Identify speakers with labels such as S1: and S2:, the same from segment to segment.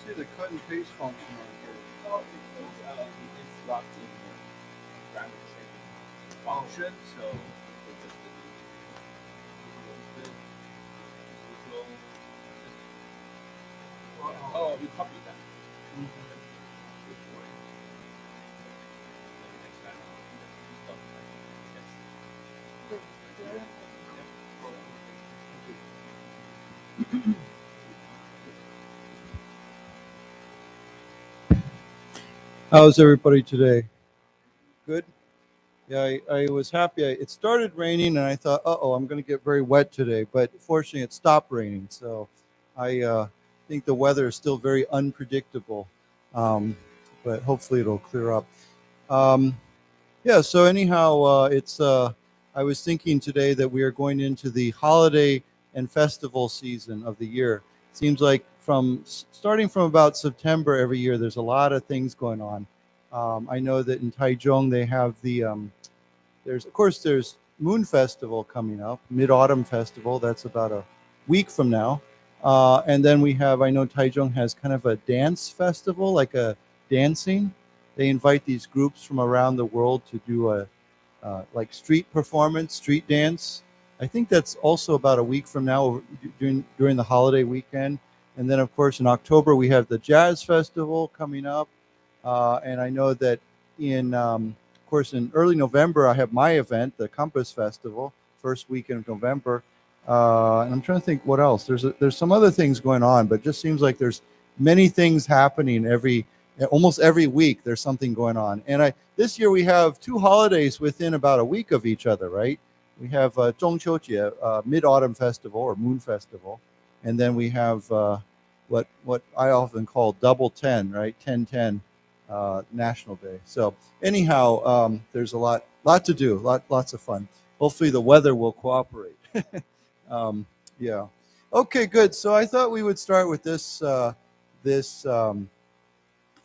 S1: see the cut and paste function on here?
S2: Well, it's locked in the grammar check function, so it's just oh, you copy that.
S1: How's everybody today? Good? Yeah, I was happy. It started raining and I thought, uh-oh, I'm going to get very wet today. But fortunately, it stopped raining. So I think the weather is still very unpredictable. But hopefully it'll clear up. Yeah, so anyhow, I was thinking today that we are going into the holiday and festival season of the year. Seems like starting from about September every year, there's a lot of things going on. I know that in Taichung they have there's Moon Festival coming up, Mid-Autumn Festival. That's about a week from now. And then I know Taichung has kind of a dance festival, like a dancing. They invite these groups from around the world to do like street performance, street dance. I think that's also about a week from now during the holiday weekend. And then, of course, in October, we have the Jazz Festival coming up. And I know that of course, in early November, I have my event, the COMPASS Festival, first weekend of November. And I'm trying to think what else. There's some other things going on, but it just seems like there's many things happening almost every week. There's something going on. And this year we have two holidays within about a week of each other, right? We have Zhongqiujie, Mid-Autumn Festival or Moon Festival. And then we have what I often call Double 10, right? 10-10 National Day. So anyhow, there's a lot to do, lots of fun. Hopefully the weather will cooperate. Yeah. Okay, good. So I thought we would start with this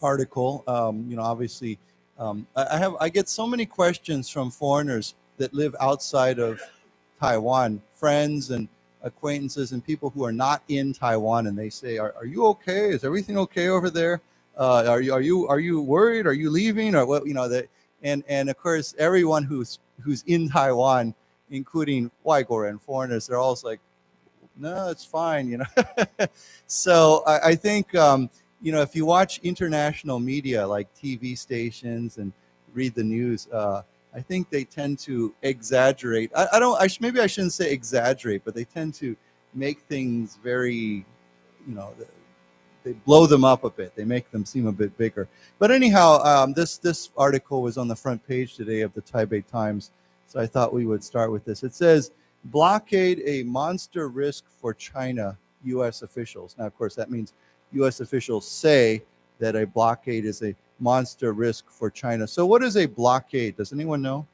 S1: article. Obviously, I get so many questions from foreigners that live outside of Taiwan, friends and acquaintances and people who are not in Taiwan, and they say, "Are you okay? Is everything okay over there? Are you worried? Are you leaving? Or what? And of course, everyone who's in Taiwan, including 外国人 foreigners, they're always like, no, it's fine, So I think if you watch international media like TV stations and read the news, I think they tend to exaggerate. Maybe I shouldn't say exaggerate, but they tend to make things very, they blow them up a bit. They make them seem a bit bigger. But anyhow, this article was on the front page today of the Taipei Times. So I thought we would start with this. It says, blockade a monster risk for China, U.S. officials. Now, of course, that means U.S. officials say that a blockade is a monster risk for China. So what is a blockade? Does anyone know?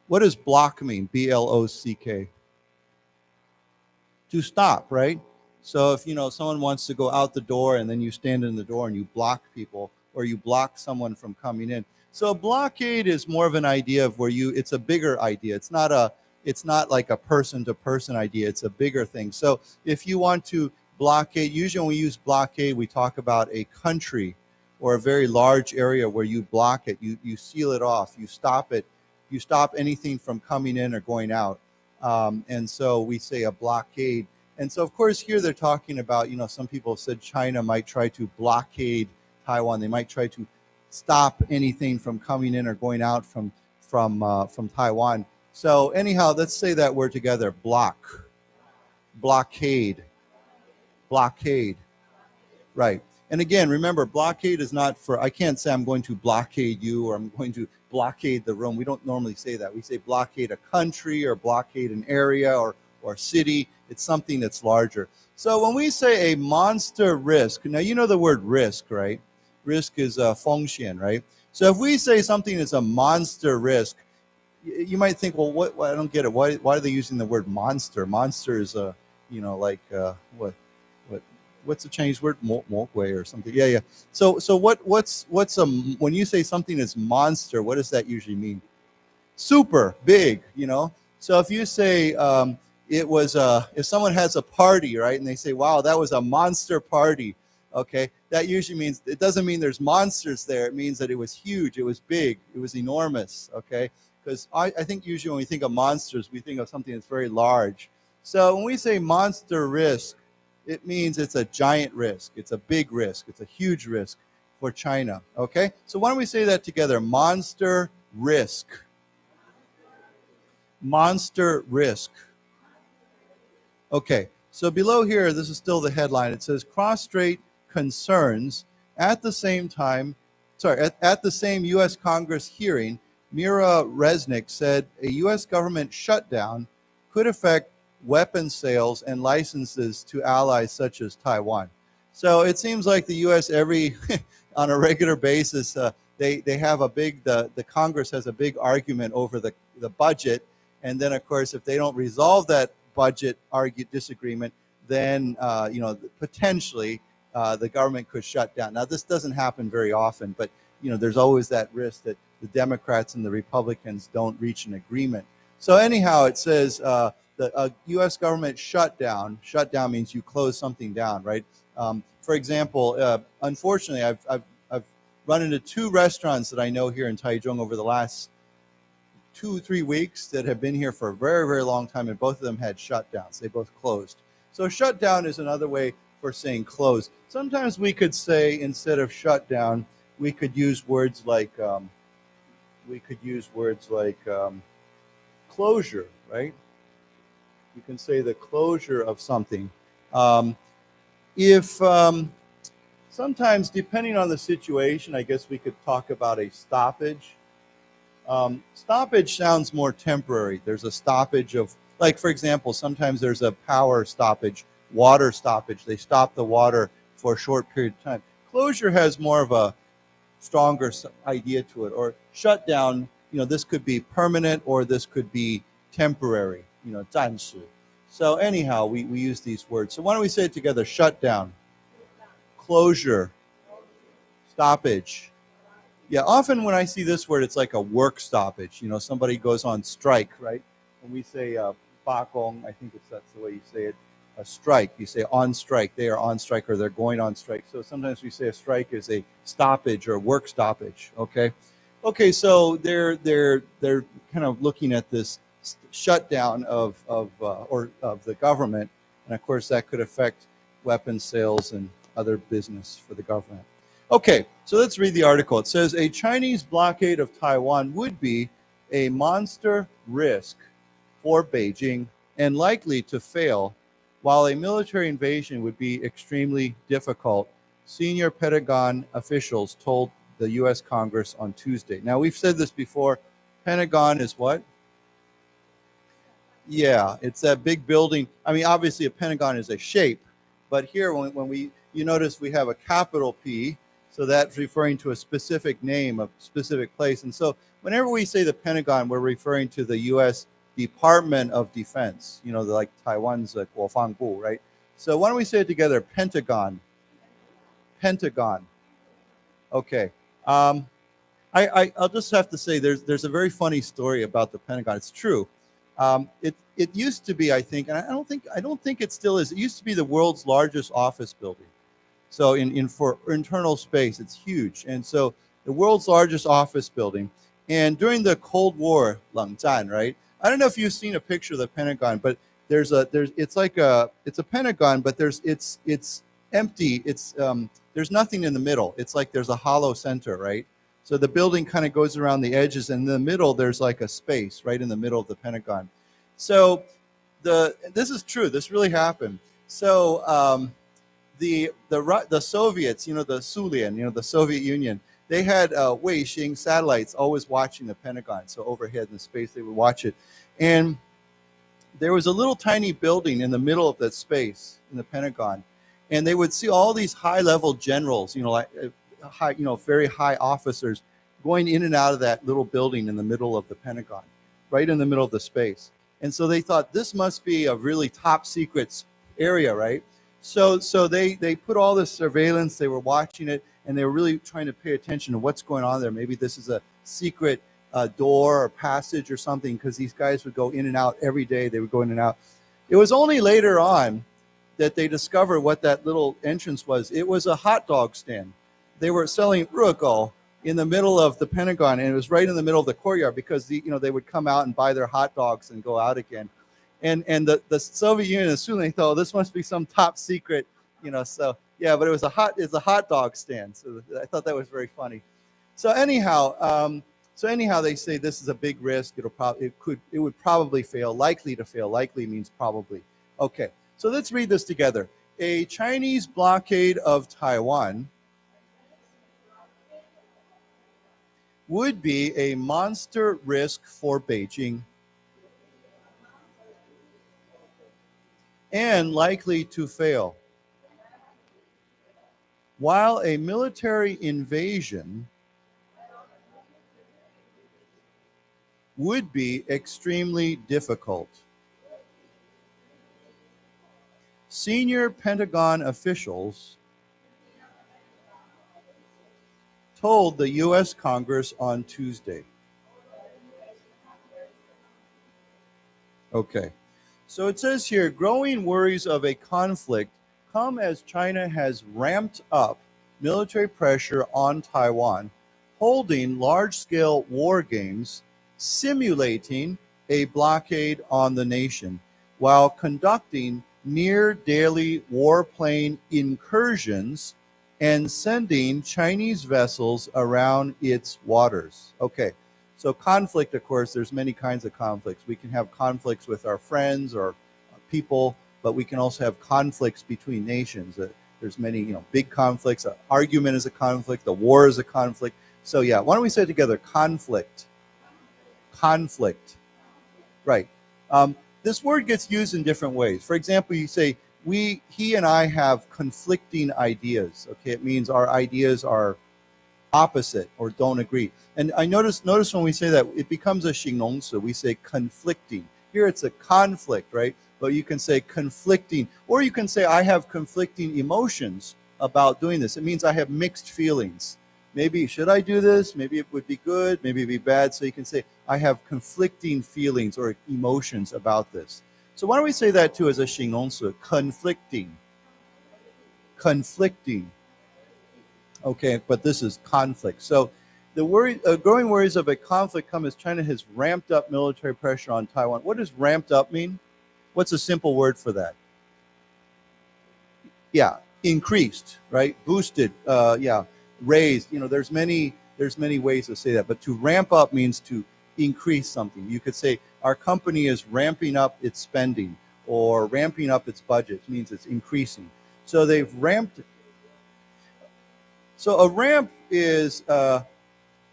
S1: What does block mean? B-L-O-C-K. To stop, right? So if someone wants to go out the door and then you stand in the door and you block people, or you block someone from coming in. So a blockade is more of an idea of where it's a bigger idea. It's not like a person-to-person idea. It's a bigger thing. So if you want to blockade, usually when we use blockade, we talk about a country or a very large area where you block it, you seal it off, you stop it, you stop anything from coming in or going out. And so we say a blockade. And so, of course, here they're talking about, some people have said China might try to blockade Taiwan. They might try to stop anything from coming in or going out from Taiwan. So anyhow, let's say that word together, blockade, right. And again, remember, blockade is not I can't say I'm going to blockade you or I'm going to blockade the room. We don't normally say that. We say blockade a country or blockade an area or city. It's something that's larger. So when we say a monster risk, now you know the word risk, right? Risk is 风险, right? So if we say something is a monster risk, you might think, well, what? I don't get it. Why are they using the word monster? Monster is what's the Chinese word? Mogwei or something. Yeah. So what's when you say something is monster, what does that usually mean? Super big, So if you say it was if someone has a party, right, and they say, wow, that was a monster party, okay, that usually means, it doesn't mean there's monsters there. It means that it was huge, it was big, it was enormous, okay? Because I think usually when we think of monsters, we think of something that's very large. So when we say monster risk, it means it's a giant risk, it's a big risk, it's a huge risk for China, okay? So why don't we say that together? Monster risk. Monster risk. Okay, so below here, this is still the headline. It says cross-strait concerns at the same time, at the same U.S. Congress hearing, Mira Resnick said a U.S. government shutdown could affect weapons sales and licenses to allies such as Taiwan. So it seems like the U.S. on a regular basis, they have a big, the Congress has a big argument over the budget. And then, of course, if they don't resolve that budget disagreement, then potentially the government could shut down. Now, this doesn't happen very often, but there's always that risk that the Democrats and the Republicans don't reach an agreement. So anyhow, it says the U.S. government shutdown. Shutdown means you close something down, right? For example, unfortunately, I've run into 2 restaurants that I know here in Taichung over the last 2-3 weeks that have been here for a very, very long time, and both of them had shutdowns. They both closed. So shutdown is another way for saying close. Sometimes we could say, instead of shutdown, we could use words like closure, right? You can say the closure of something. Sometimes, depending on the situation, I guess we could talk about a stoppage. Stoppage sounds more temporary. There's a stoppage of, like, for example, sometimes there's a power stoppage, water stoppage. They stop the water for a short period of time. Closure has more of a stronger idea to it. Or shutdown, this could be permanent or this could be temporary, 暂时. So anyhow, we use these words. So why don't we say it together? Shutdown, closure, stoppage. Yeah, often when I see this word, it's like a work stoppage. Somebody goes on strike, right? When we say 罢工, I think that's the way you say it. A strike, you say on strike. They are on strike or they're going on strike. So sometimes we say a strike is a stoppage or work stoppage. Okay, so they're kind of looking at this shutdown of the government, and of course that could affect weapons sales and other business for the government. Okay, so let's read the article. It says a Chinese blockade of Taiwan would be a monster risk for Beijing and likely to fail, while a military invasion would be extremely difficult, senior Pentagon officials told the U.S. Congress on Tuesday. Now, we've said this before. Pentagon is what? Yeah, it's that big building. I mean, obviously a Pentagon is a shape, but here you notice we have a capital P, so that's referring to a specific name, a specific place. And so whenever we say the Pentagon, we're referring to the U.S. Department of Defense, like Taiwan's 国防部, right? So why don't we say it together? Pentagon. Pentagon. Okay. I'll just have to say there's a very funny story about the Pentagon. It's true. It used to be, I think, and I don't think it still is. It used to be the world's largest office building. So for internal space, it's huge. And so the world's largest office building. And during the Cold War, 冷战, right? I don't know if you've seen a picture of the Pentagon, but it's a Pentagon, but it's empty. There's nothing in the middle. It's like there's a hollow center, right? So the building kind of goes around the edges, and in the middle there's like a space right in the middle of the Pentagon. So this is true. This really happened. So the Soviets, the Sulian, the Soviet Union, they had Weixing satellites always watching the Pentagon. So overhead in the space, they would watch it. And there was a little tiny building in the middle of that space in the Pentagon. And they would see all these high-level generals, very high officers going in and out of that little building in the middle of the Pentagon, right in the middle of the space. And so they thought this must be a really top secret area, right? So they put all this surveillance, they were watching it, and they were really trying to pay attention to what's going on there. Maybe this is a secret door or passage or something, because these guys would go in and out every day. They would go in and out. It was only later on that they discovered what that little entrance was. It was a hot dog stand. They were selling rugal in the middle of the Pentagon, and it was right in the middle of the courtyard because they would come out and buy their hot dogs and go out again. And the Soviet Union assumed, they thought, this must be some top secret, so yeah, but it's a hot dog stand. So I thought that was very funny. So anyhow, they say this is a big risk. It would probably fail, likely to fail. Likely means probably. Okay, so let's read this together. A Chinese blockade of Taiwan would be a monster risk for Beijing and likely to fail, while a military invasion would be extremely difficult. Senior Pentagon officials told the U.S. Congress on Tuesday. Okay, so it says here, growing worries of a conflict come as China has ramped up military pressure on Taiwan, holding large-scale war games, simulating a blockade on the nation, while conducting near-daily warplane incursions and sending Chinese vessels around its waters. Okay, so conflict, of course, there's many kinds of conflicts. We can have conflicts with our friends or people, but we can also have conflicts between nations. There's many, big conflicts. An argument is a conflict. The war is a conflict. So yeah, why don't we say it together? Conflict. Conflict. Right. This word gets used in different ways. For example, you say, he and I have conflicting ideas. Okay, it means our ideas are opposite or don't agree. And I notice when we say that, it becomes a 形容词. We say conflicting. Here it's a conflict, right? But you can say conflicting, or you can say I have conflicting emotions about doing this. It means I have mixed feelings. Maybe should I do this? Maybe it would be good. Maybe it'd be bad. So you can say I have conflicting feelings or emotions about this. So why don't we say that too as a 形容词? Conflicting. Conflicting. Okay, but this is conflict. So the growing worries of a conflict come as China has ramped up military pressure on Taiwan. What does ramped up mean? What's a simple word for that? Yeah, increased, right? Boosted, raised. There's many ways to say that, but to ramp up means to increase something. You could say our company is ramping up its spending or ramping up its budget. It means it's increasing. So they've ramped. So a ramp is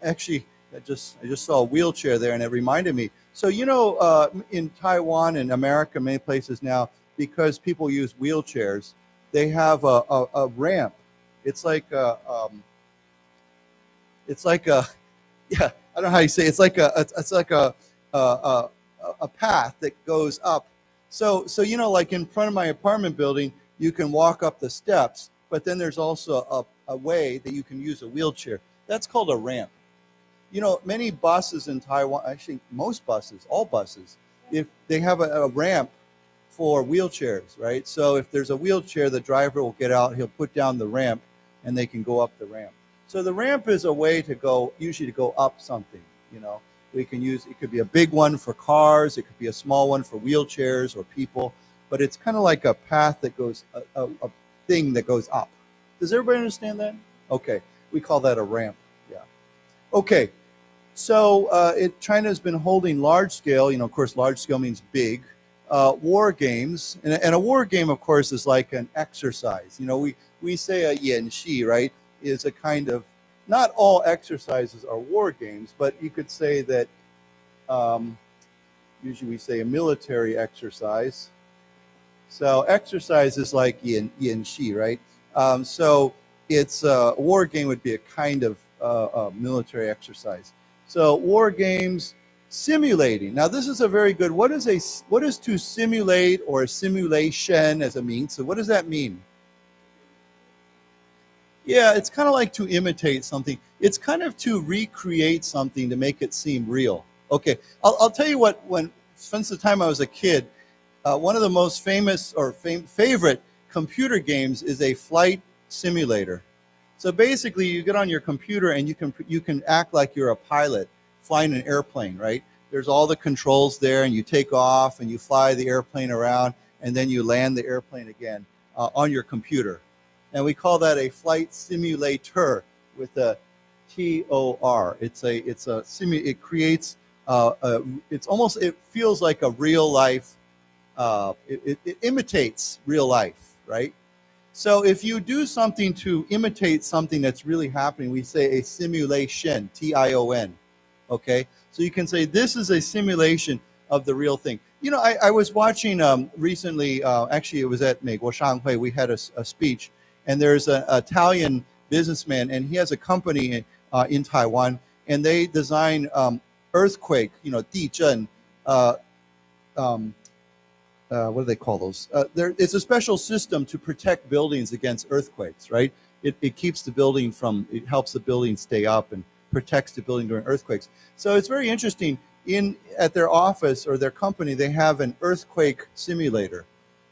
S1: actually, I just saw a wheelchair there and it reminded me. So, in Taiwan and America, many places now, because people use wheelchairs, they have a ramp. It's like a, yeah, I don't know how you say it. It's like a path that goes up. So like in front of my apartment building, you can walk up the steps, but then there's also a way that you can use a wheelchair. That's called a ramp. Many buses in Taiwan, actually most buses, all buses, if they have a ramp for wheelchairs, right? So if there's a wheelchair, the driver will get out, he'll put down the ramp, and they can go up the ramp. So the ramp is a way usually to go up something, We can use, it could be a big one for cars, it could be a small one for wheelchairs or people, but it's kind of like a path that goes, a thing that goes up. Does everybody understand that? Okay, we call that a ramp, yeah. Okay, so China's been holding large scale, of course, large scale means big, war games. And a war game, of course, is like an exercise. We say a 演习, right, is a kind of, not all exercises are war games, but you could say that usually we say a military exercise. So exercise is like 演习, right? So it's a war game would be a kind of military exercise. So war games, simulating. Now this is a very good. What is to simulate or a simulation as a mean? So what does that mean? Yeah, it's kind of like to imitate something. It's kind of to recreate something to make it seem real. Okay, I'll tell you what. Since the time I was a kid, one of the most famous or favorite computer games is a flight simulator. So basically, you get on your computer and you can act like you're a pilot flying an airplane, right? There's all the controls there, and you take off and you fly the airplane around, and then you land the airplane again on your computer. And we call that a flight simulator with a TOR. It creates it feels like a real life. It imitates real life, right? So if you do something to imitate something that's really happening, we say a simulation, TION. Okay, so you can say this is a simulation of the real thing. You know, I was watching recently, actually it was at 美国商会, we had a speech, and there's an Italian businessman, and he has a company in Taiwan, and they design earthquake, 地震, what do they call those? It's a special system to protect buildings against earthquakes, right? It keeps the building it helps the building stay up and protects the building during earthquakes. So it's very interesting. At their office or their company, they have an earthquake simulator.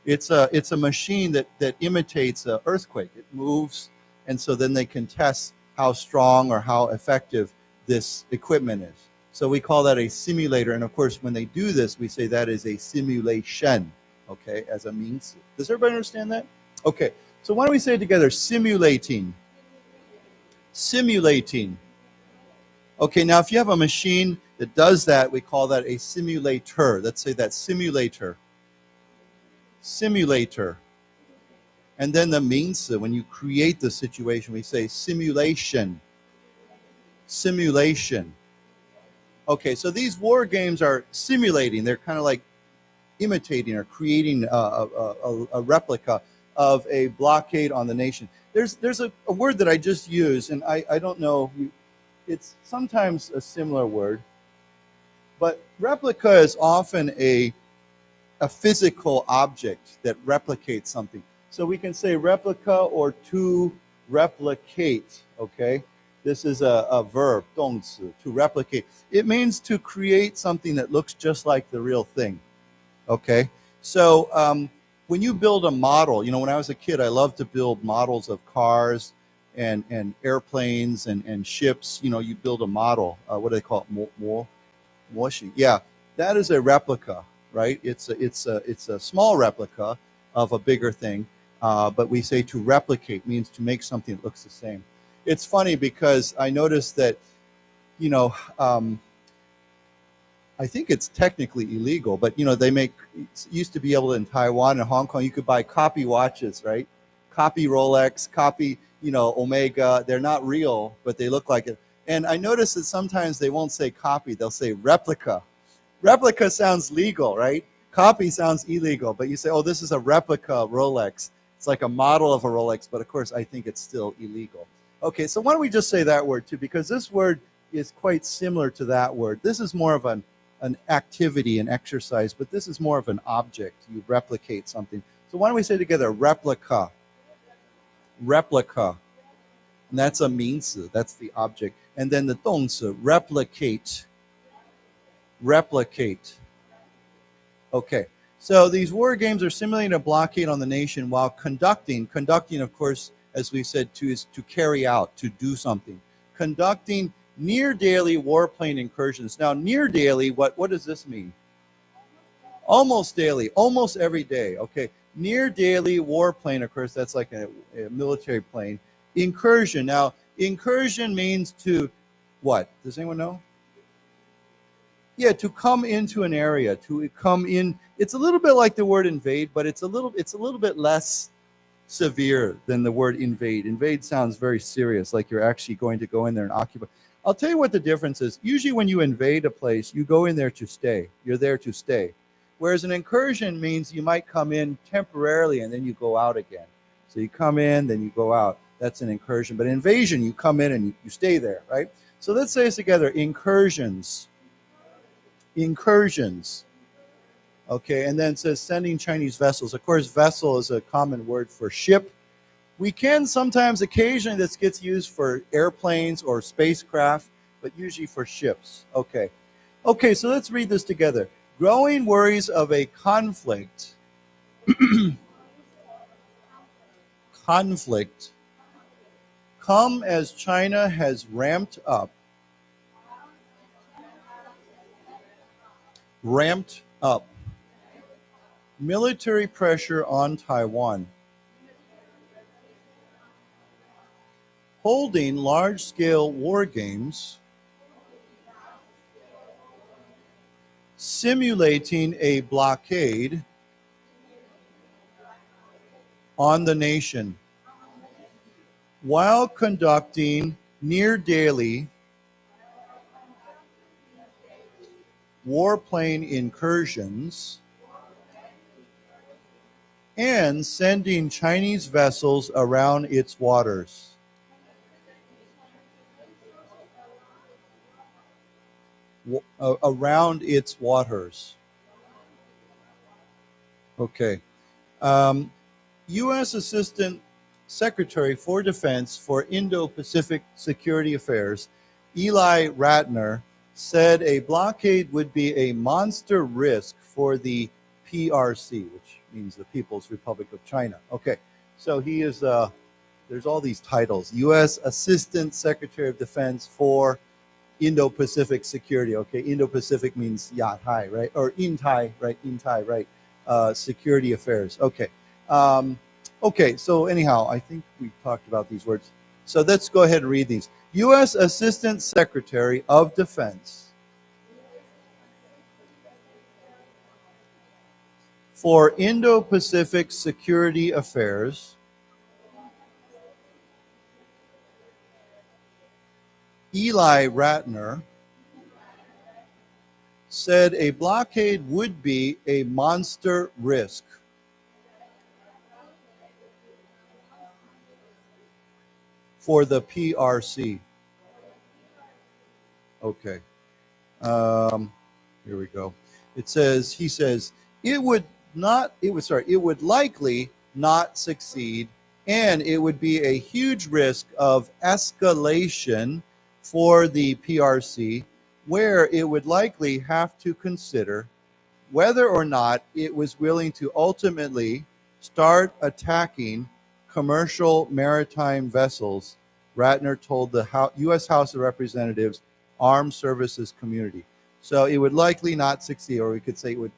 S1: It's a machine that imitates an earthquake. It moves, and so then they can test how strong or how effective this equipment is. So we call that a simulator. And of course, when they do this, we say that is a simulation, okay, as a means. Does everybody understand that? Okay, so why don't we say it together? Simulating. Simulating. Okay, now if you have a machine that does that, we call that a simulator. Let's say that simulator. Simulator. And then the means, when you create the situation, we say simulation. Simulation. Okay, so these war games are simulating. They're kind of like imitating or creating a replica of a blockade on the nation. There's a word that I just used, and I don't know if it's sometimes a similar word, but replica is often a physical object that replicates something. So we can say replica or to replicate, okay? This is a verb, 动词, to replicate. It means to create something that looks just like the real thing, okay? So when you build a model, when I was a kid, I loved to build models of cars and airplanes and ships. You build a model. What do they call it? 模型. Yeah, that is a replica, right? It's a small replica of a bigger thing, but we say to replicate means to make something that looks the same. It's funny because I noticed that, I think it's technically illegal, but they used to be able to, in Taiwan and Hong Kong, you could buy copy watches, right? Copy Rolex, copy, Omega. They're not real, but they look like it. And I noticed that sometimes they won't say copy, they'll say replica. Replica sounds legal, right? Copy sounds illegal, but you say, oh, this is a replica Rolex. It's like a model of a Rolex, but of course I think it's still illegal. Okay, so why don't we just say that word too, because this word is quite similar to that word. This is more of an activity, an exercise, but this is more of an object. You replicate something. So why don't we say together, replica. Replica. And that's a 名词, that's the object. And then the 动词, replicate. Replicate. Okay, so these war games are simulating a blockade on the nation while conducting, of course, as we said, is to carry out, to do something. Conducting near daily warplane incursions. Now, near daily, what does this mean? Almost daily, almost every day. Okay, near daily warplane, of course, that's like a military plane. Incursion. Now, incursion means to what? Does anyone know? Yeah, to come into an area, to come in. It's a little bit like the word invade, but it's a little bit less severe than the word invade. Invade sounds very serious, like you're actually going to go in there and occupy. I'll tell you what the difference is. Usually when you invade a place, you go in there to stay. You're there to stay. Whereas an incursion means you might come in temporarily and then you go out again. So you come in, then you go out. That's an incursion. But invasion, you come in and you stay there, right? So let's say this together. Incursions. Incursions. Okay, and then it says sending Chinese vessels. Of course, vessel is a common word for ship. We can sometimes, occasionally, this gets used for airplanes or spacecraft, but usually for ships. Okay. Okay, so let's read this together. Growing worries of a conflict come as China has ramped up military pressure on Taiwan, holding large-scale war games, simulating a blockade on the nation, while conducting near-daily warplane incursions and sending Chinese vessels around its waters. Around its waters. Okay. U.S. Assistant Secretary for Defense for Indo-Pacific Security Affairs, Eli Ratner, said a blockade would be a monster risk for the PRC, which means the People's Republic of China. Okay, so he is, there's all these titles. U.S. Assistant Secretary of Defense for Indo-Pacific Security. Okay, Indo-Pacific means Yatai, right? Or In-Tai, right? In-Tai, right? Security Affairs. Okay. Okay, so anyhow, I think we talked about these words. So let's go ahead and read these. U.S. Assistant Secretary of Defense for Indo-Pacific Security Affairs, Eli Ratner, said a blockade would be a monster risk for the PRC. Okay. Here we go. It says, he says, it would likely not succeed, and it would be a huge risk of escalation for the PRC, where it would likely have to consider whether or not it was willing to ultimately start attacking commercial maritime vessels, Ratner told the U.S. House of Representatives Armed Services Community. So it would likely not succeed, or we could say it would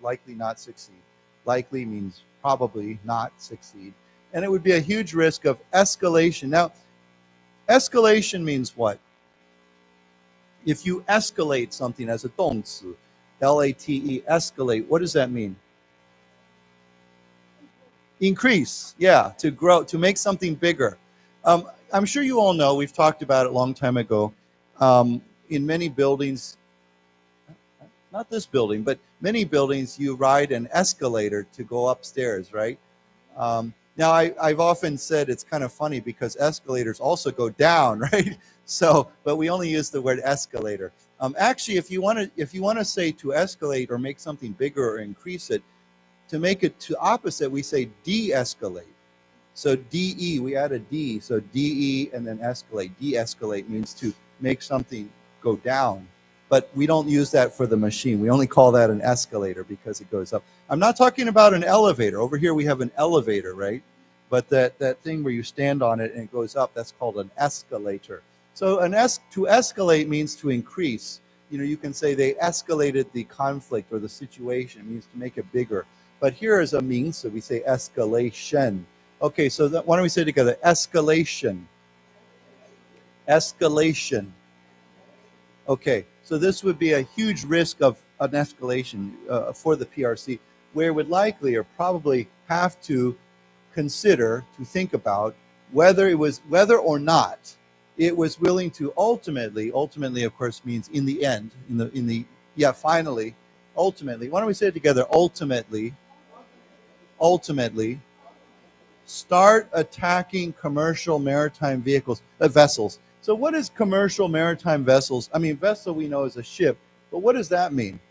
S1: likely not succeed. Likely means probably not succeed. And it would be a huge risk of escalation. Now, escalation means what? If you escalate something as a 动词, L-A-T-E, escalate, what does that mean? Increase, yeah, to grow, to make something bigger. I'm sure you all know, we've talked about it a long time ago, in many buildings, not this building, but many buildings, you ride an escalator to go upstairs, right? Now, I've often said it's kind of funny because escalators also go down, right? So, but we only use the word escalator. Actually, if you want to say to escalate or make something bigger or increase it, to make it to opposite, we say de-escalate. So de, we add a d, so de and then escalate. De-escalate means to make something go down. But we don't use that for the machine. We only call that an escalator because it goes up. I'm not talking about an elevator. Over here we have an elevator, right? But that thing where you stand on it and it goes up, that's called an escalator. So to escalate means to increase. You know, you can say they escalated the conflict or the situation. It means to make it bigger. But here is a means, so we say escalation. Okay, so why don't we say it together? Escalation. Escalation. Okay, so this would be a huge risk of an escalation for the PRC, where it would likely or probably have to consider, to think about whether or not it was willing to ultimately of course means in the end, finally, ultimately. Why don't we say it together? Ultimately, start attacking commercial maritime vessels. So what is commercial maritime vessels? I mean, vessel we know is a ship, but what does that mean?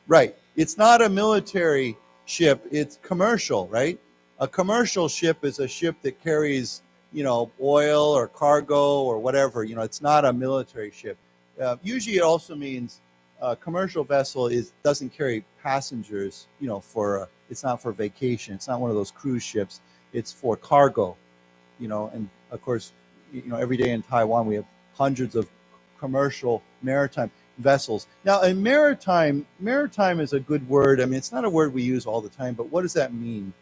S1: Right. It's not a military ship, it's commercial, right? A commercial ship is a ship that carries, oil or cargo or whatever. It's not a military ship. Usually it also means commercial vessel doesn't carry passengers, it's not for vacation. It's not one of those cruise ships. It's for cargo, and of course, every day in Taiwan, we have hundreds of commercial maritime vessels. Now, a maritime is a good word. I mean, it's not a word we use all the time, but what does that mean?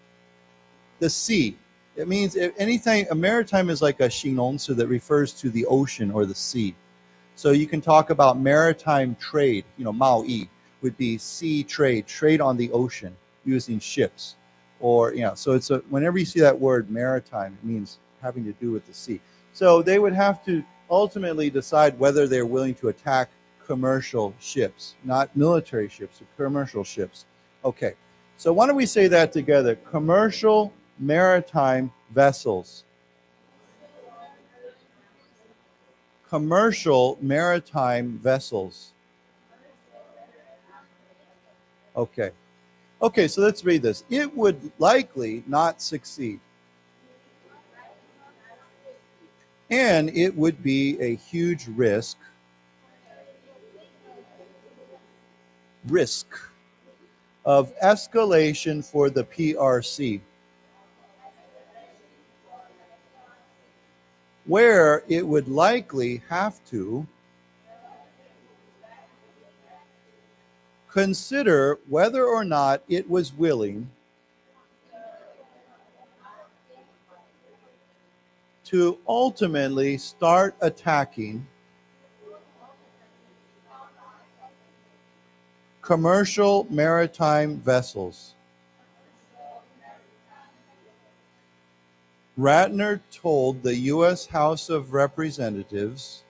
S1: The sea. It means anything. A maritime is like a 形容词 that refers to the ocean or the sea. So you can talk about maritime trade, 贸易 would be sea trade on the ocean using ships. Or, so whenever you see that word maritime, it means having to do with the sea. So they would have to ultimately decide whether they're willing to attack commercial ships, not military ships, but commercial ships. Okay, so why don't we say that together? Commercial maritime vessels. Commercial maritime vessels. Okay. Okay, so let's read this. It would likely not succeed. And it would be a huge risk of escalation for the PRC, where it would likely have to consider whether or not it was willing to ultimately start attacking commercial maritime vessels. Ratner told the U.S. House of Representatives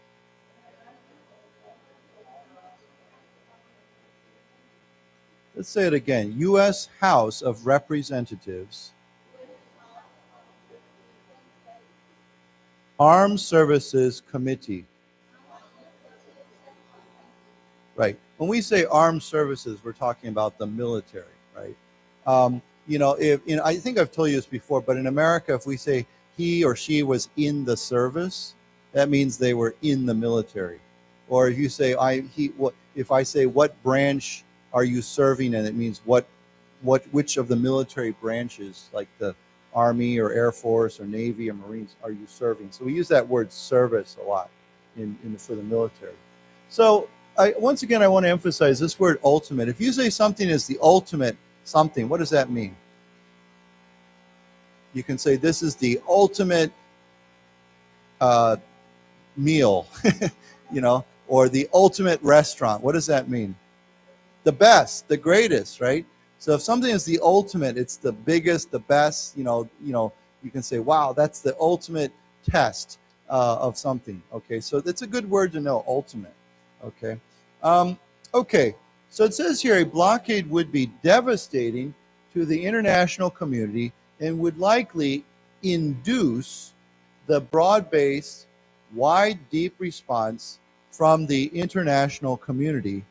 S1: let's say it again, U.S. House of Representatives, Armed Services Committee. Right. When we say armed services, we're talking about the military, right? I think I've told you this before, but in America, if we say he or she was in the service, that means they were in the military. Or if you say if I say what branch are you serving, and it means which of the military branches, like the Army or Air Force or Navy or Marines, are you serving? So we use that word service a lot for the military. So once again, I want to emphasize this word ultimate. If you say something is the ultimate something, what does that mean? You can say this is the ultimate meal, or the ultimate restaurant. What does that mean? The best, the greatest, right? So if something is the ultimate, it's the biggest, the best, you can say, wow, that's the ultimate test of something. Okay, so that's a good word to know, ultimate. Okay. Okay, so it says here a blockade would be devastating to the international community and would likely induce the broad-based, wide, deep response from the international community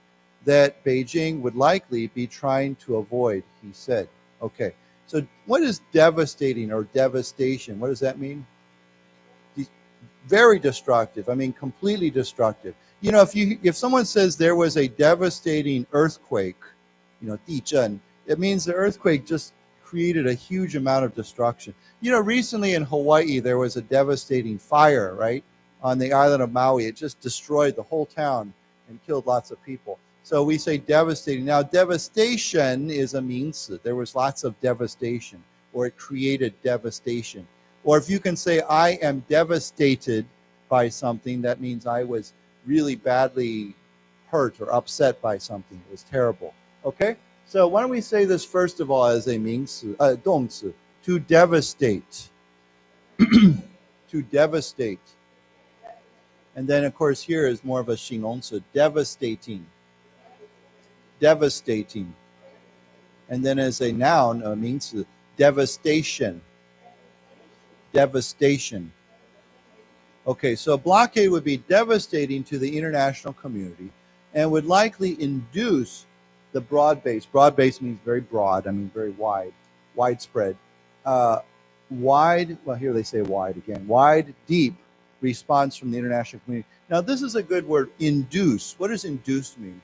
S1: that Beijing would likely be trying to avoid, he said. Okay, so what is devastating or devastation? What does that mean? Very destructive. I mean, completely destructive. If someone says there was a devastating earthquake, 地震, it means the earthquake just created a huge amount of destruction. Recently in Hawaii, there was a devastating fire, right? On the island of Maui. It just destroyed the whole town and killed lots of people. So we say devastating. Now, devastation is a 名词. There was lots of devastation, or it created devastation. Or if you can say, I am devastated by something, that means I was really badly hurt or upset by something. It was terrible. Okay? So why don't we say this first of all as a 名词, 动词, to devastate. To devastate. And then, of course, here is more of a 形容词, devastating. Devastating. And then as a noun, a 名词, devastation. Devastation. Okay, so a blockade would be devastating to the international community and would likely induce the broad base. Broad base means very broad, I mean very wide, widespread. Wide, well, here they say wide again. Wide, deep response from the international community. Now, this is a good word, induce. What does induce mean?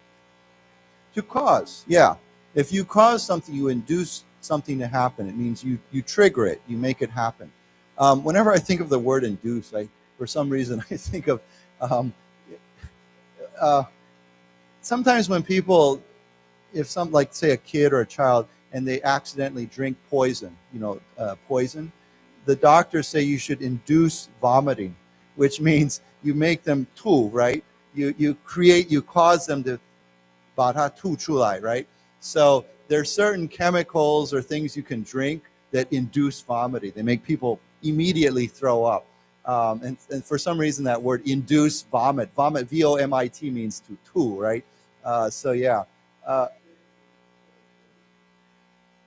S1: To cause, yeah. If you cause something, you induce something to happen. It means you trigger it, you make it happen. Whenever I think of the word induce, for some reason I think of sometimes when people, if some, like say a kid or a child, and they accidentally drink poison, poison, the doctors say you should induce vomiting, which means you make them tu, right? You cause them to 把它吐出来, right? So there's certain chemicals or things you can drink that induce vomiting. They make people immediately throw up. And for some reason that word induce vomit, V-O-M-I-T means to, right? So yeah.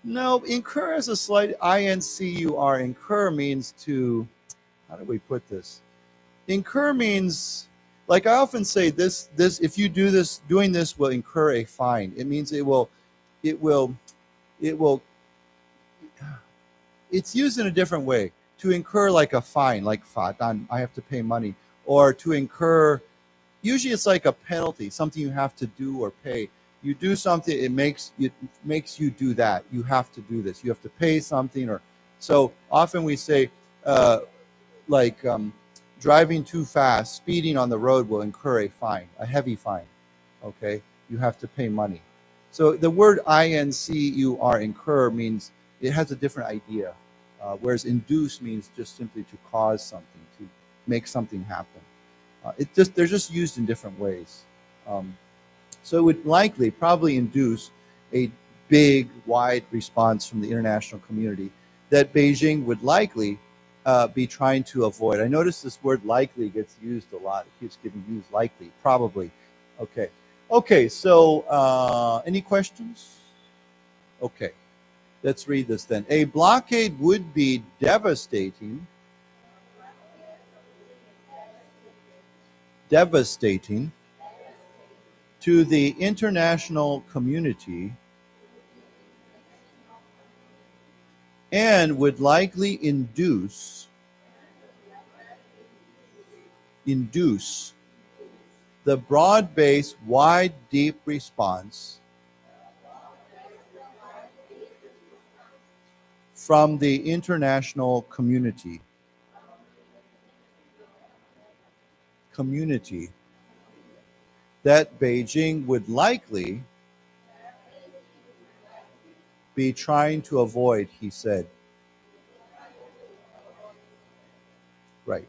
S1: No, incur has a slight I-N-C-U-R. Incur means to, how do we put this? Incur means, like I often say, this if you do this, doing this will incur a fine. It means it will, it's used in a different way. To incur like a fine, like fadan, I have to pay money. Or to incur, usually it's like a penalty, something you have to do or pay. You do something, it makes you do that. You have to do this. You have to pay something. Or so often we say, driving too fast, speeding on the road will incur a fine, a heavy fine. Okay, you have to pay money. So the word I-N-C-U-R, incur, means it has a different idea, whereas induce means just simply to cause something, to make something happen. They're just used in different ways. So it would probably induce a big, wide response from the international community that Beijing would likely be trying to avoid. I notice this word likely gets used a lot. It keeps getting used, likely, probably. Okay, so any questions? Okay, let's read this then. A blockade would be devastating to the international community and would likely induce the broad-based, wide, deep response from the international community. That Beijing would likely be trying to avoid, he said. Right.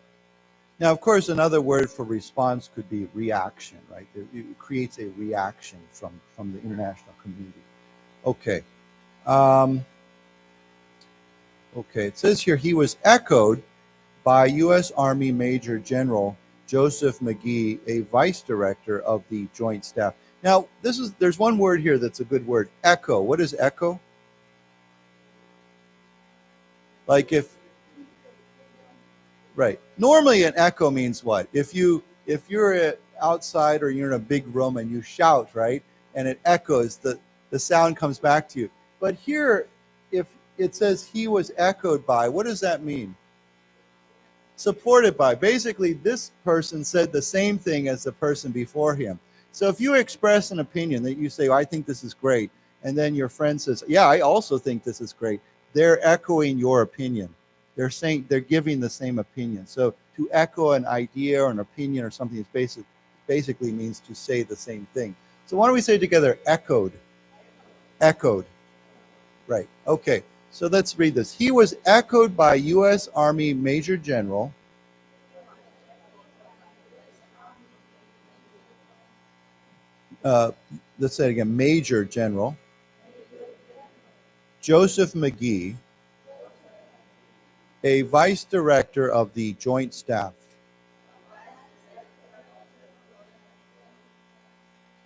S1: Now, of course, another word for response could be reaction, right? It creates a reaction from the international community. Okay. Okay, it says here he was echoed by U.S. Army Major General Joseph McGee, a vice director of the Joint Staff. Now, there's one word here that's a good word, echo. What is echo? Like right. Normally an echo means what? If you're outside or you're in a big room and you shout, right? And it echoes, the sound comes back to you. But here, if it says he was echoed by, what does that mean? Supported by. Basically, this person said the same thing as the person before him. So if you express an opinion that you say, I think this is great, and then your friend says, yeah, I also think this is great, they're echoing your opinion. They're saying, they're giving the same opinion. So to echo an idea or an opinion or something is basically means to say the same thing. So why don't we say together, echoed? Echoed. Right. Okay. So let's read this. He was echoed by U.S. Army Major General let's say it again, Major General Joseph McGee, a vice director of the Joint Staff.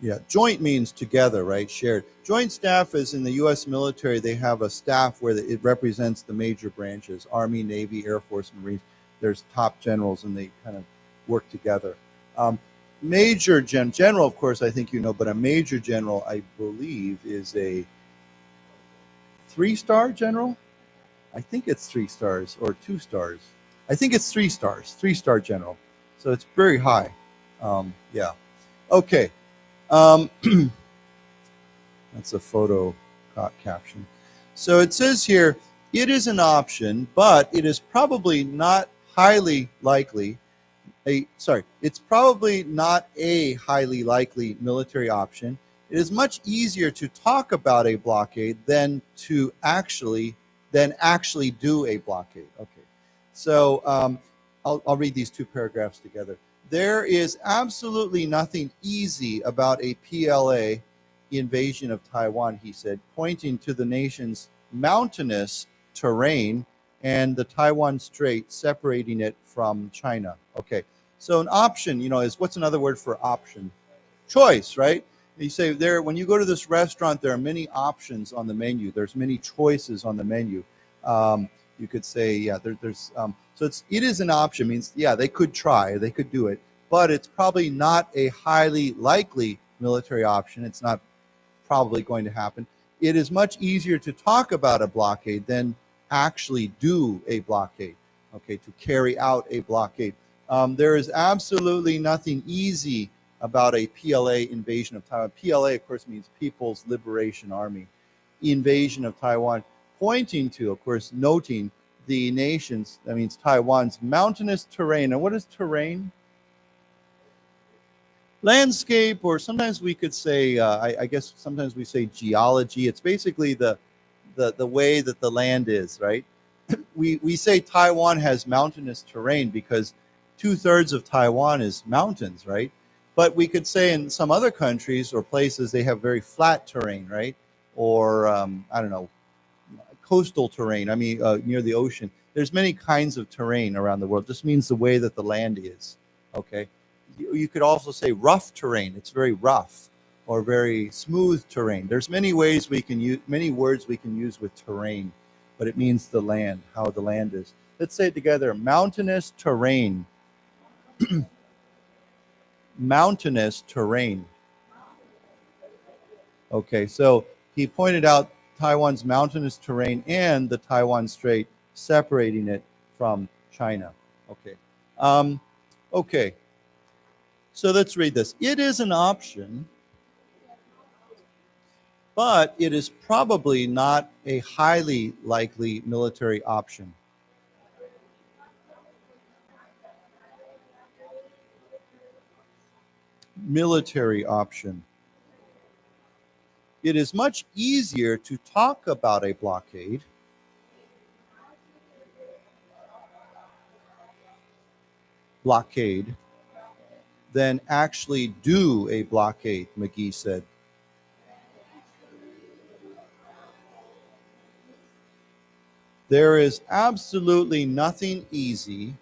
S1: Yeah, joint means together, right? Shared. Joint staff is in the U.S. military. They have a staff where it represents the major branches, Army, Navy, Air Force, Marines. There's top generals, and they kind of work together. Major general, of course, I think you know, but a major general, I believe, is a 3-star general. I think it's 3 stars or 2 stars. I think it's 3 stars, 3-star general. So it's very high. Yeah. Okay. That's a photo caption. So it says here, it is an option, but it is probably not highly likely. It's probably not a highly likely military option. It is much easier to talk about a blockade than to actually do a blockade. Okay, so I'll read these two paragraphs together. There is absolutely nothing easy about a PLA invasion of Taiwan, he said, pointing to the nation's mountainous terrain and the Taiwan Strait separating it from China. Okay, so an option, is what's another word for option? Choice, right? You say there, when you go to this restaurant, there are many options on the menu. There's many choices on the menu. You could say, yeah, there's, so it is an option, means, yeah, they could try, they could do it, but it's probably not a highly likely military option. It's not probably going to happen. It is much easier to talk about a blockade than actually do a blockade, okay, to carry out a blockade. There is absolutely nothing easy about a PLA invasion of Taiwan. PLA, of course, means People's Liberation Army. Invasion of Taiwan, pointing to, of course, noting the nation's, that means Taiwan's mountainous terrain. And what is terrain? Landscape, or sometimes we could say, I guess sometimes we say geology. It's basically the way that the land is, right? We say Taiwan has mountainous terrain because 2/3 of Taiwan is mountains, right? But we could say in some other countries or places they have very flat terrain, right? Or I don't know, coastal terrain. I mean, near the ocean. There's many kinds of terrain around the world. Just means the way that the land is. Okay. You could also say rough terrain. It's very rough, or very smooth terrain. There's many ways we can use, many words we can use with terrain, but it means the land, how the land is. Let's say it together: mountainous terrain. Mountainous terrain. Okay, so he pointed out Taiwan's mountainous terrain and the Taiwan Strait separating it from China. Okay. Okay. So let's read this. It is an option, but it is probably not a highly likely military option. Military option. It is much easier to talk about a blockade than actually do a blockade, McGee said. There is absolutely nothing easy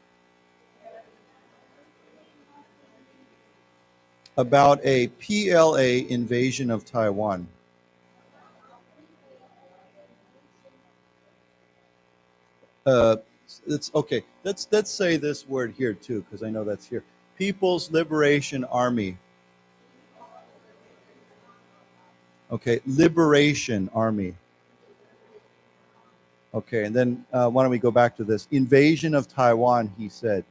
S1: about a PLA invasion of Taiwan. It's okay. Let's say this word here too, because I know that's here. People's Liberation Army. Okay, Liberation Army. Okay, and then why don't we go back to this? Invasion of Taiwan, he said.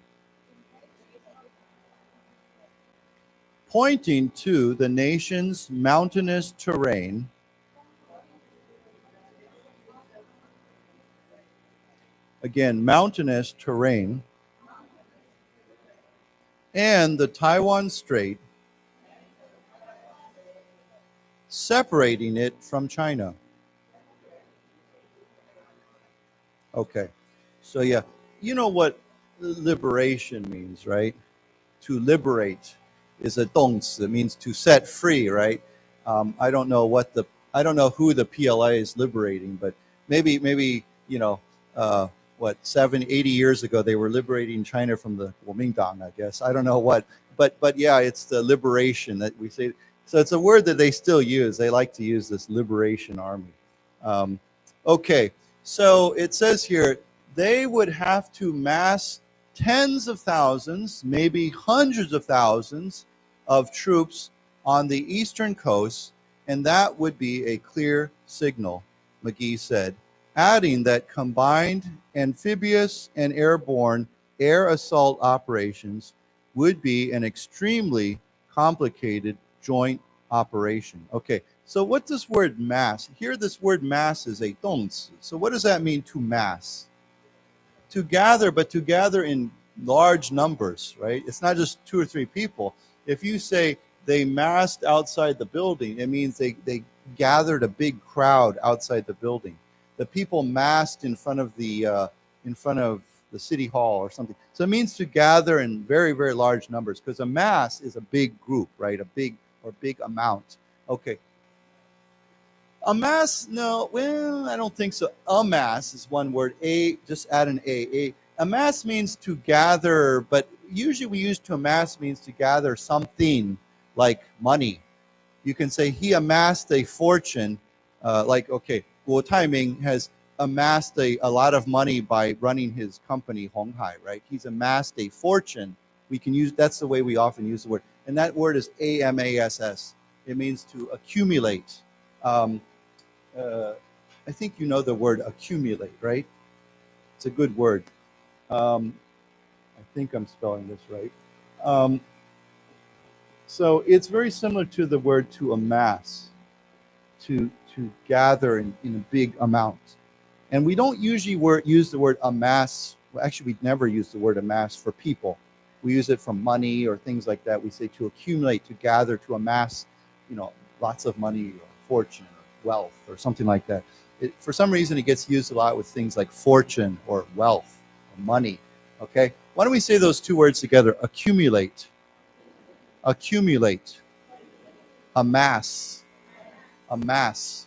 S1: Pointing to the nation's mountainous terrain again, mountainous terrain, and the Taiwan Strait, separating it from China. Okay, so yeah, you know what liberation means, right? To liberate is a 动词. It means to set free, right? I don't know who the PLA is liberating, but maybe 80 years ago they were liberating China from the Kuomintang, I guess. I don't know what, but yeah, it's the liberation that we say. So it's a word that they still use. They like to use this liberation army. Okay, so it says here they would have to mass tens of thousands, maybe hundreds of thousands of troops on the eastern coast, and that would be a clear signal, McGee said, adding that combined amphibious and airborne air assault operations would be an extremely complicated joint operation. Okay, So what does word mass? Here this word mass is a 动词. So what does that mean, to mass? To gather, but to gather in large numbers, right? It's not just 2 or 3 people. If you say they massed outside the building, it means they gathered a big crowd outside the building. The people massed in front of the city hall or something. So it means to gather in very, very large numbers, because a mass is a big group, right? A big amount. Okay. A mass, no, well, I don't think so. A mass is one word. Just add an A. A mass means to gather, but usually we use to amass means to gather something like money. You can say he amassed a fortune, like, okay, Guo Taiming has amassed a lot of money by running his company, Honghai, right? He's amassed a fortune. We can use, that's the way we often use the word. And that word is AMASS. It means to accumulate. I think you know the word accumulate, right? It's a good word. I think I'm spelling this right. So it's very similar to the word to amass, to gather in a big amount. And we don't usually use the word amass. Well, actually, we never use the word amass for people. We use it for money or things like that. We say to accumulate, to gather, to amass, lots of money or fortune or wealth or something like that. For some reason, it gets used a lot with things like fortune or wealth or money. Okay? Why don't we say those 2 words together? Accumulate. Accumulate. Amass. Amass.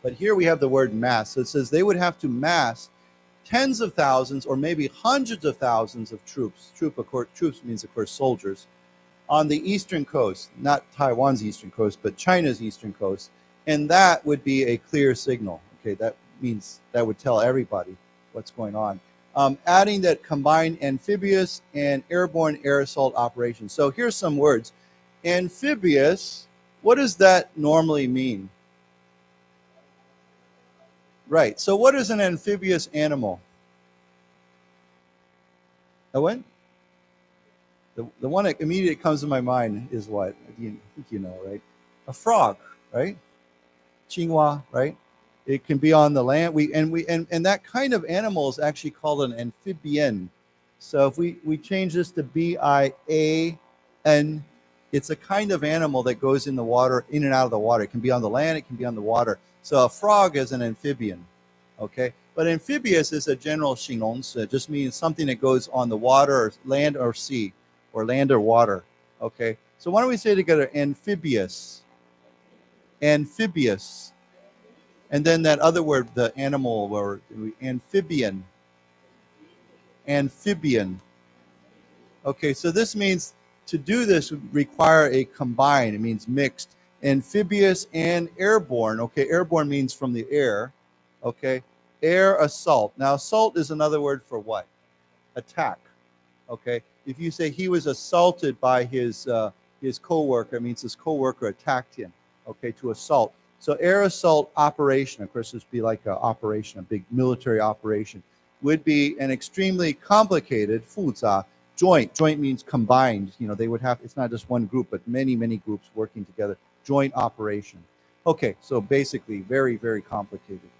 S1: But here we have the word mass. So it says they would have to mass tens of thousands or maybe hundreds of thousands of troops. Troops means, of course, soldiers. On the eastern coast, not Taiwan's eastern coast, but China's eastern coast. And that would be a clear signal. Okay, that means that would tell everybody what's going on. Adding that combined amphibious and airborne air assault operations. So here's some words. Amphibious, what does that normally mean? Right, so what is an amphibious animal? A what? The one that immediately comes to my mind is what? I think you know, right? A frog, right? Qinghua, right? It can be on the land. And that kind of animal is actually called an amphibian. So if we change this to B-I-A-N, it's a kind of animal that goes in the water, in and out of the water. It can be on the land, it can be on the water. So a frog is an amphibian, okay? But amphibious is a general 形容词. It just means something that goes on the water or land or sea, or land or water, okay? So why don't we say together, amphibious. Amphibious. And then that other word, the animal word, amphibian. Amphibian. Okay, so this means to do this would require a combine. It means mixed. Amphibious and airborne. Okay, airborne means from the air. Okay, air assault. Now, assault is another word for what? Attack. Okay, if you say he was assaulted by his co-worker, it means his co-worker attacked him. Okay, to assault. So air assault operation, of course, this would be like an operation, a big military operation, would be an extremely complicated 复杂 joint. Joint means combined. They would have, it's not just one group, but many, many groups working together. Joint operation. Okay, so basically very, very complicated.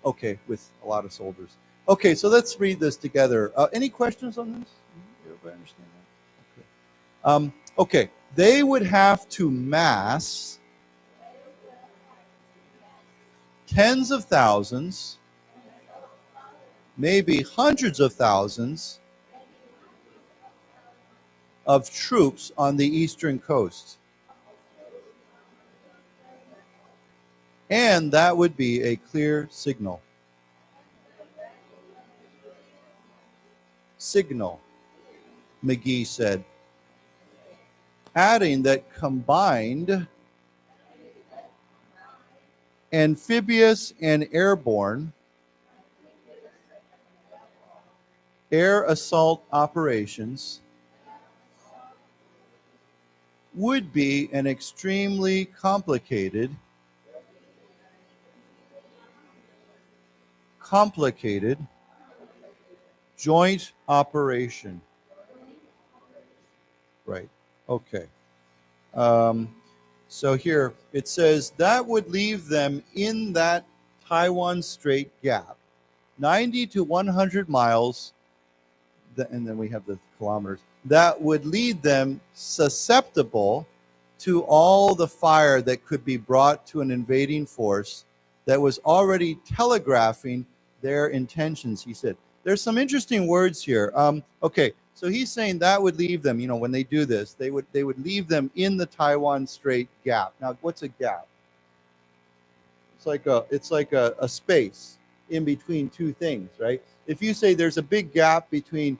S1: Okay, with a lot of soldiers. Okay, so let's read this together. Any questions on this? Everybody understand that? Okay, they would have to mass tens of thousands, maybe hundreds of thousands of troops on the eastern coast. And that would be a clear signal. Signal, McGee said. Adding that combined amphibious and airborne air assault operations would be an extremely complicated joint operation. Right. Okay. So here it says that would leave them in that Taiwan Strait gap, 90 to 100 miles, and then we have the kilometers, that would lead them susceptible to all the fire that could be brought to an invading force that was already telegraphing their intentions, he said. There's some interesting words here. Okay, so he's saying that would leave them, you know, when they do this, they would leave them in the Taiwan Strait gap. Now, what's a gap? It's like a space in between two things, right? If you say there's a big gap between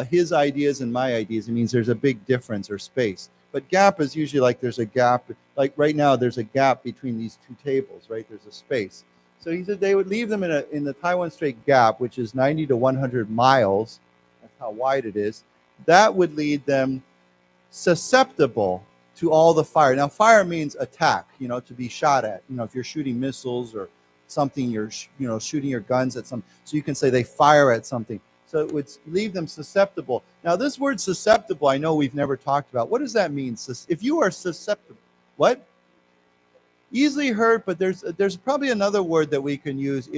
S1: his ideas and my ideas, it means there's a big difference or space. But gap is usually like there's a gap, like right now there's a gap between these two tables, right? There's a space. So he said they would leave them in the Taiwan Strait gap, which is 90 to 100 miles. That's how wide it is. That would lead them susceptible to all the fire. Now, fire means attack, you know, to be shot at. You know, if you're shooting missiles or something, you're, you know, shooting your guns at something. So you can say they fire at something. So it would leave them susceptible. Now, this word susceptible, I know we've never talked about. What does that mean? If you are susceptible, what? Easily hurt, but there's probably another word that we can use.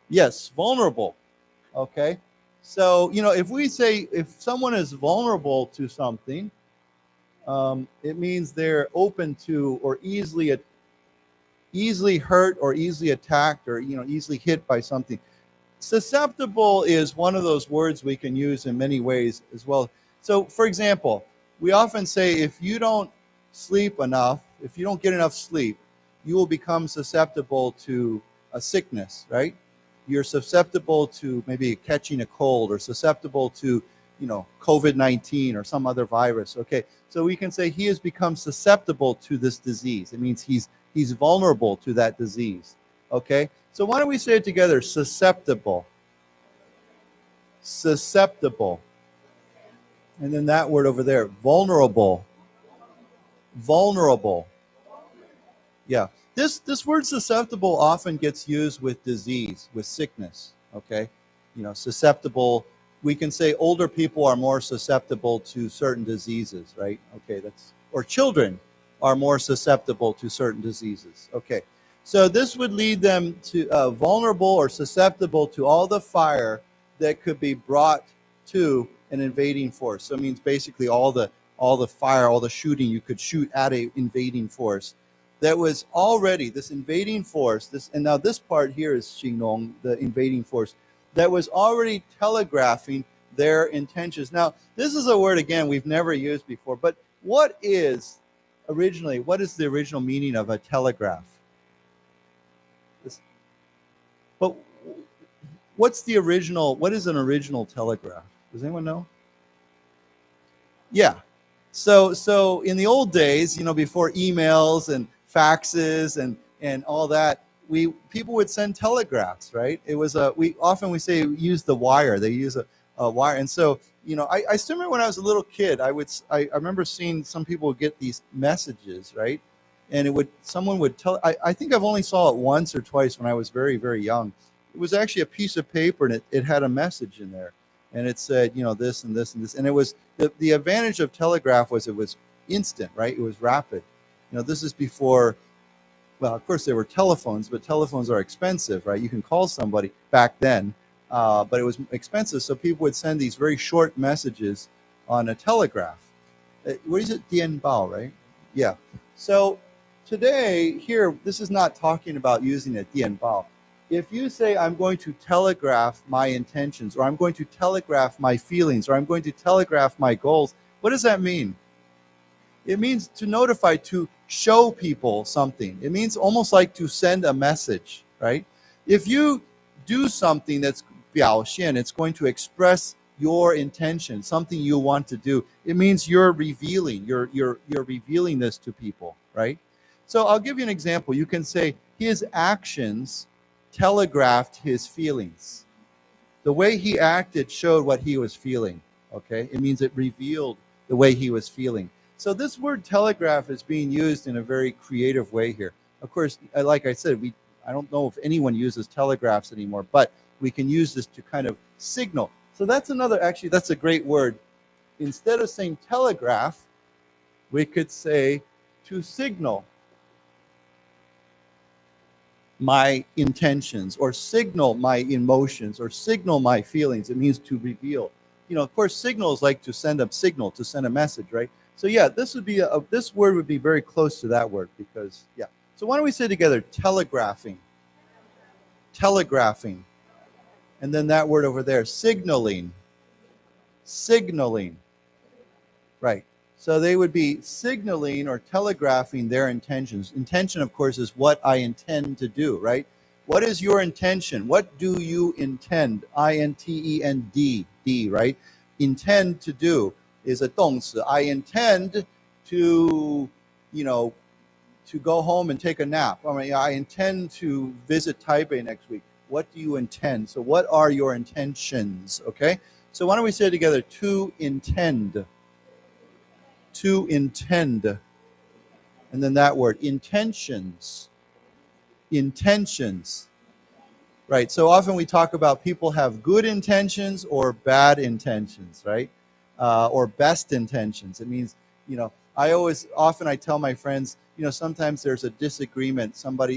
S1: Yes, vulnerable. Okay, so you know, if we say if someone is vulnerable to something, it means they're open to or easily hurt or easily attacked or, you know, easily hit by something. Susceptible is one of those words we can use in many ways as well. So, for example, we often say if you don't sleep enough, if you don't get enough sleep, you will become susceptible to a sickness, right? You're susceptible to maybe catching a cold or susceptible to, you know, COVID-19 or some other virus. Okay, so we can say he has become susceptible to this disease. It means he's vulnerable to that disease. Okay, so why don't we say it together? Susceptible. Susceptible. And then that word over there, vulnerable. Vulnerable. Yeah. This word susceptible often gets used with disease, with sickness. Okay. You know, susceptible. We can say older people are more susceptible to certain diseases, right? Okay, or children are more susceptible to certain diseases. Okay. So this would lead them to vulnerable or susceptible to all the fire that could be brought to an invading force. So it means basically all the fire, all the shooting you could shoot at a invading force. That was already this invading force. And now this part here is Xingnong, the invading force, that was already telegraphing their intentions. Now, this is a word again we've never used before. But what is the original meaning of a telegraph? But what is an original telegraph? Does anyone know? Yeah. So in the old days, you know, before emails and faxes and all that, people would send telegraphs, right? It was we say use the wire. They use a wire. And so, you know, I still remember when I was a little kid, I remember seeing some people would get these messages, right? And someone would tell, I think I've only saw it once or twice when I was very, very young. It was actually a piece of paper and it had a message in there. And it said, you know, this and this and this. And it was, the advantage of telegraph was it was instant, right? It was rapid. You know, this is before, well, of course there were telephones, but telephones are expensive, right? You can call somebody back then, but it was expensive. So people would send these very short messages on a telegraph. What is it? Dianbao, right? Yeah. So today here, this is not talking about using a dianbao. If you say, I'm going to telegraph my intentions, or I'm going to telegraph my feelings, or I'm going to telegraph my goals, what does that mean? It means to notify, to show people something. It means almost like to send a message, right? If you do something that's 表现, it's going to express your intention, something you want to do. It means you're revealing this to people, right? So I'll give you an example. You can say his actions telegraphed his feelings. The way he acted showed what he was feeling, okay? It means it revealed the way he was feeling. So this word telegraph is being used in a very creative way here. Of course, like I said, I don't know if anyone uses telegraphs anymore, but we can use this to kind of signal. So that's a great word. Instead of saying telegraph, we could say to signal. my intentions or signal my emotions or signal my feelings. It means to reveal. You know, of course, signals like to send a signal, to send a message, right? So yeah, this would be this word would be very close to that word because yeah. So why don't we say together telegraphing, telegraphing, and then that word over there signaling, signaling, right? So they would be signaling or telegraphing their intentions. Intention, of course, is what I intend to do, right? What is your intention? What do you intend? I-N-T-E-N-D, D, right? Intend to do is a 动词. I intend to, you know, to go home and take a nap. I mean, I intend to visit Taipei next week. What do you intend? So what are your intentions, okay? So why don't we say it together? To intend. To intend. And then that word, intentions. Intentions. Right, so often we talk about people have good intentions or bad intentions, right? Or best intentions. It means, you know, often I tell my friends, you know, sometimes there's a disagreement,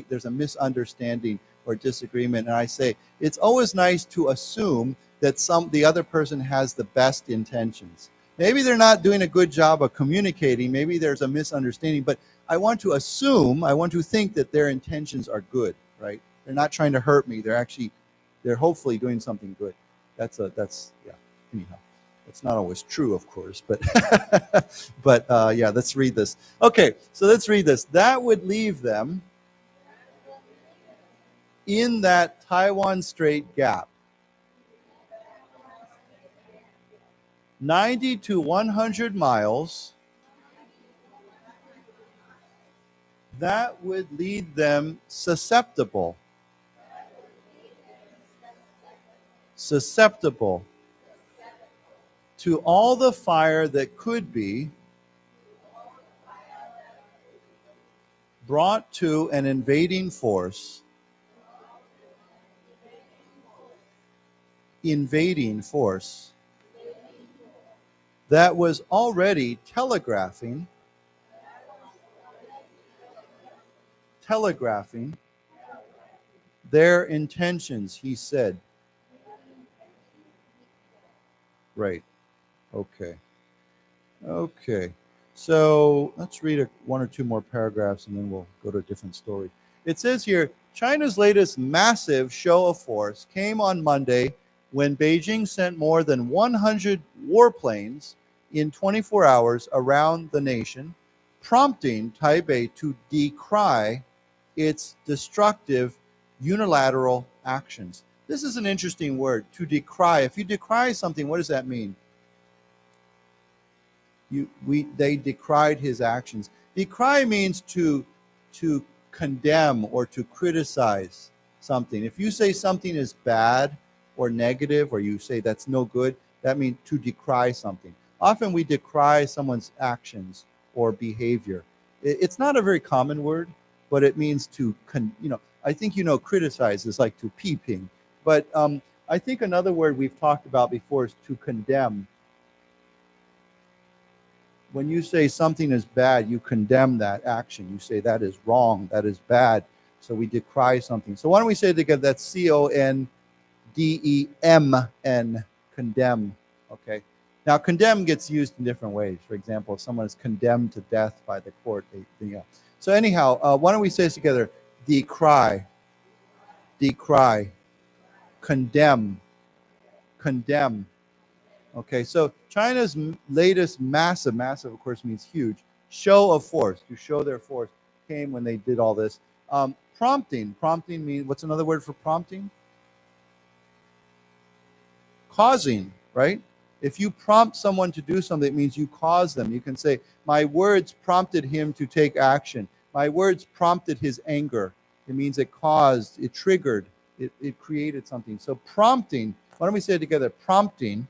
S1: there's a misunderstanding or disagreement, and I say, it's always nice to assume that the other person has the best intentions. Maybe they're not doing a good job of communicating, maybe there's a misunderstanding, but I want to think that their intentions are good, right? They're not trying to hurt me. They're hopefully doing something good. That's yeah. Anyhow, it's not always true, of course, but but yeah. Let's read this. Okay, so let's read this. That would leave them in that Taiwan Strait gap, 90 to 100 miles. That would lead them susceptible to all the fire that could be brought to an invading force that was already telegraphing their intentions, he said. Right. Okay. So let's read one or two more paragraphs and then we'll go to a different story. It says here, China's latest massive show of force came on Monday when Beijing sent more than 100 warplanes in 24 hours around the nation, prompting Taipei to decry its destructive unilateral actions. This is an interesting word, to decry. If you decry something, what does that mean? They decried his actions. Decry means to condemn or to criticize something. If you say something is bad or negative, or you say that's no good, that means to decry something. Often we decry someone's actions or behavior. It's not a very common word, but it means to, I think criticize is like to 批评. But I think another word we've talked about before is to condemn. When you say something is bad, you condemn that action. You say that is wrong, that is bad. So we decry something. So why don't we say it together? That's CONDEMN, condemn. Okay. Now, condemn gets used in different ways. For example, if someone is condemned to death by the court. So anyhow, why don't we say this together? Decry, condemn. Okay, so China's latest massive, of course, means huge, show of force, to show their force, came when they did all this. Prompting means, what's another word for prompting? Causing, right? If you prompt someone to do something, it means you cause them. You can say, my words prompted him to take action. My words prompted his anger. It means it caused, it triggered, it created something. So prompting, why don't we say it together? Prompting,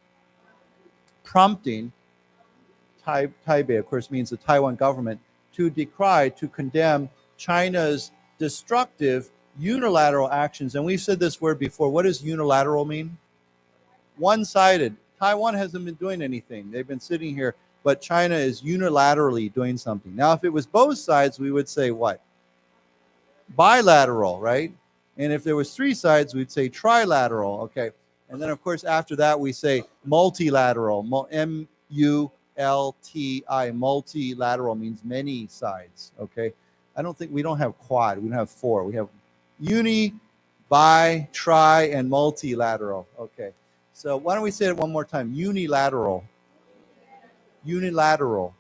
S1: Taipei, of course, means the Taiwan government, to decry, to condemn China's destructive unilateral actions. And we've said this word before. What does unilateral mean? One-sided. Taiwan hasn't been doing anything. They've been sitting here, but China is unilaterally doing something. Now, if it was both sides, we would say what? bilateral, right? And if there was 3 sides, we'd say trilateral, okay? And then, of course, after that, we say multilateral, M-U-L-T-I, multilateral means many sides, okay? We don't have quad, we don't have 4. We have uni, bi, tri, and multilateral, okay? So why don't we say it one more time? Unilateral. Unilateral.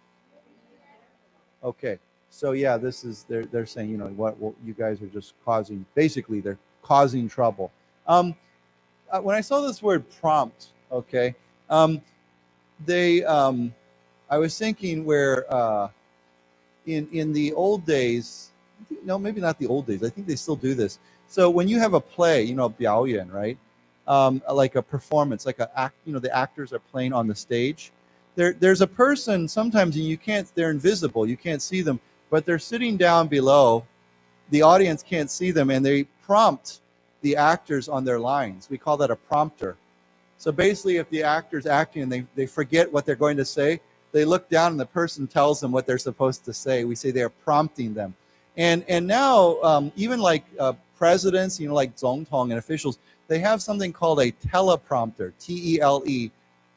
S1: Okay. So yeah, this is they're saying, you know, what you guys are just causing, basically they're causing trouble. When I saw this word prompt, okay, I was thinking where in the old days, no, maybe not the old days, I think they still do this. So when you have a play, you know, 表演, right? Like a performance, like the actors are playing on the stage. There's a person sometimes, and they're invisible, you can't see them, but they're sitting down below. The audience can't see them, and they prompt the actors on their lines. We call that a prompter. So basically, if the actor's acting and they forget what they're going to say, they look down and the person tells them what they're supposed to say. We say they're prompting them. And now, even like presidents, you know, like 总统 and officials, they have something called a teleprompter, T-E-L-E,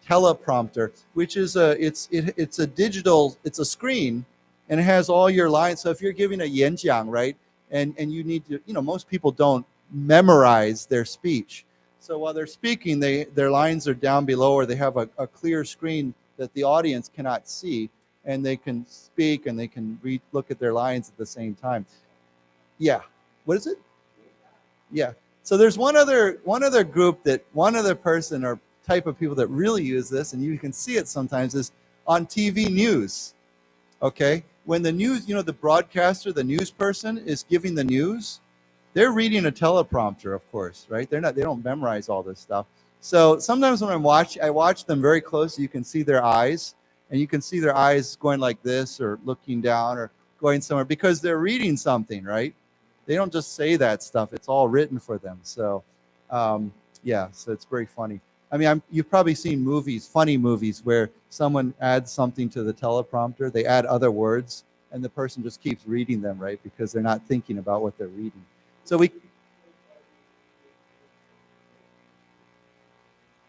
S1: teleprompter, which is it's a digital, it's a screen, and it has all your lines. So if you're giving a 演讲, right, and you need to, you know, most people don't memorize their speech. So while they're speaking, their lines are down below, or they have a clear screen that the audience cannot see, and they can speak and they can look at their lines at the same time. Yeah. What is it? Yeah. So there's one other group, that one other person or type of people that really use this, and you can see it sometimes, is on TV news. Okay? When the news, you know, the broadcaster, the news person is giving the news, they're reading a teleprompter, of course, right? They don't memorize all this stuff. So sometimes when I watch them very closely, you can see their eyes, and you can see their eyes going like this, or looking down, or going somewhere, because they're reading something, right? They don't just say that stuff. It's all written for them. So, yeah, so it's very funny. I mean, you've probably seen movies, funny movies, where someone adds something to the teleprompter. They add other words, and the person just keeps reading them, right? Because they're not thinking about what they're reading. So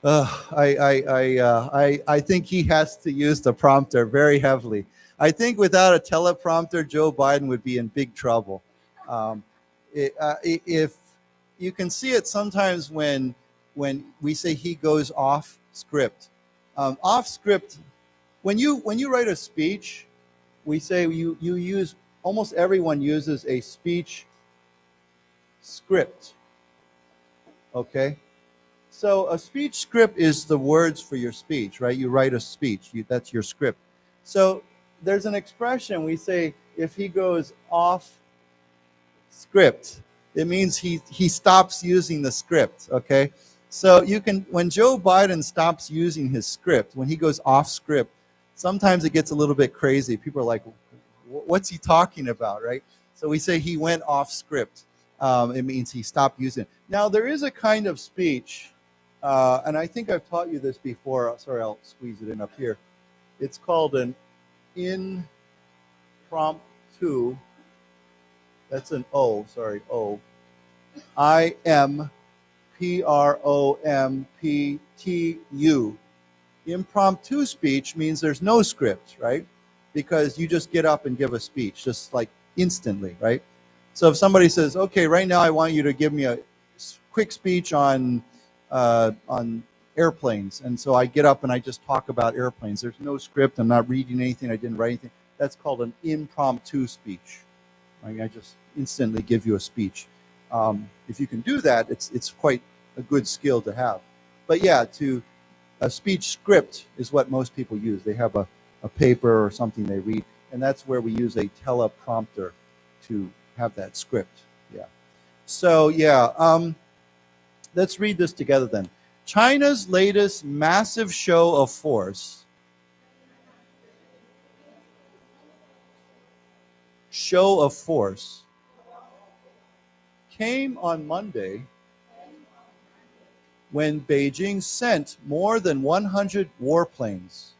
S1: I think he has to use the prompter very heavily. I think without a teleprompter, Joe Biden would be in big trouble. If you can see it sometimes when we say he goes off script. Off script, when you write a speech, we say you use, almost everyone uses a speech script. Okay? So a speech script is the words for your speech, right? You write a speech, that's your script. So there's an expression, we say, if he goes off script, it means he stops using the script, okay? So when Joe Biden stops using his script, when he goes off script, sometimes it gets a little bit crazy. People are like, what's he talking about, right? So we say he went off script. It means he stopped using it. Now, there is a kind of speech, and I think I've taught you this before. Sorry, I'll squeeze it in up here. It's called an impromptu. That's an O, sorry, O. IMPROMPTU. Impromptu speech means there's no script, right? Because you just get up and give a speech, just like instantly, right? So if somebody says, okay, right now I want you to give me a quick speech on airplanes. And so I get up and I just talk about airplanes. There's no script. I'm not reading anything. I didn't write anything. That's called an impromptu speech. I mean, I just instantly give you a speech. If you can do that, it's quite a good skill to have. But yeah, a speech script is what most people use. They have a paper or something they read, and that's where we use a teleprompter to have that script. Yeah. So yeah, let's read this together then. China's latest massive show of force. Show of force came on Monday when Beijing sent more than 100 warplanes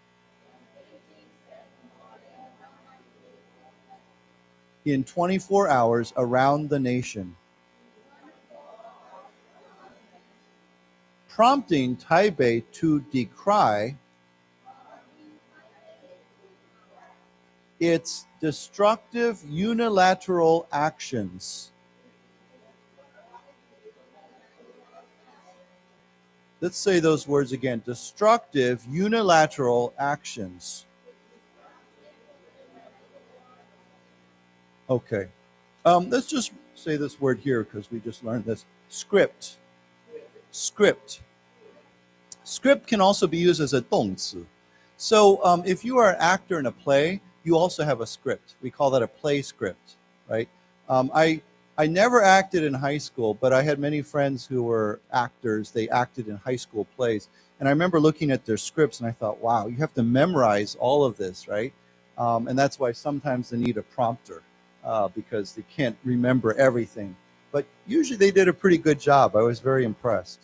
S1: in 24 hours around the nation, prompting Taipei to decry its destructive unilateral actions. Let's say those words again. Destructive unilateral actions. Okay. Let's just say this word here because we just learned this. Script. Script. Script can also be used as a 动词. So if you are an actor in a play, you also have a script. We call that a play script, right? I never acted in high school, but I had many friends who were actors. They acted in high school plays. And I remember looking at their scripts and I thought, wow, you have to memorize all of this, right? And that's why sometimes they need a prompter because they can't remember everything. But usually they did a pretty good job. I was very impressed.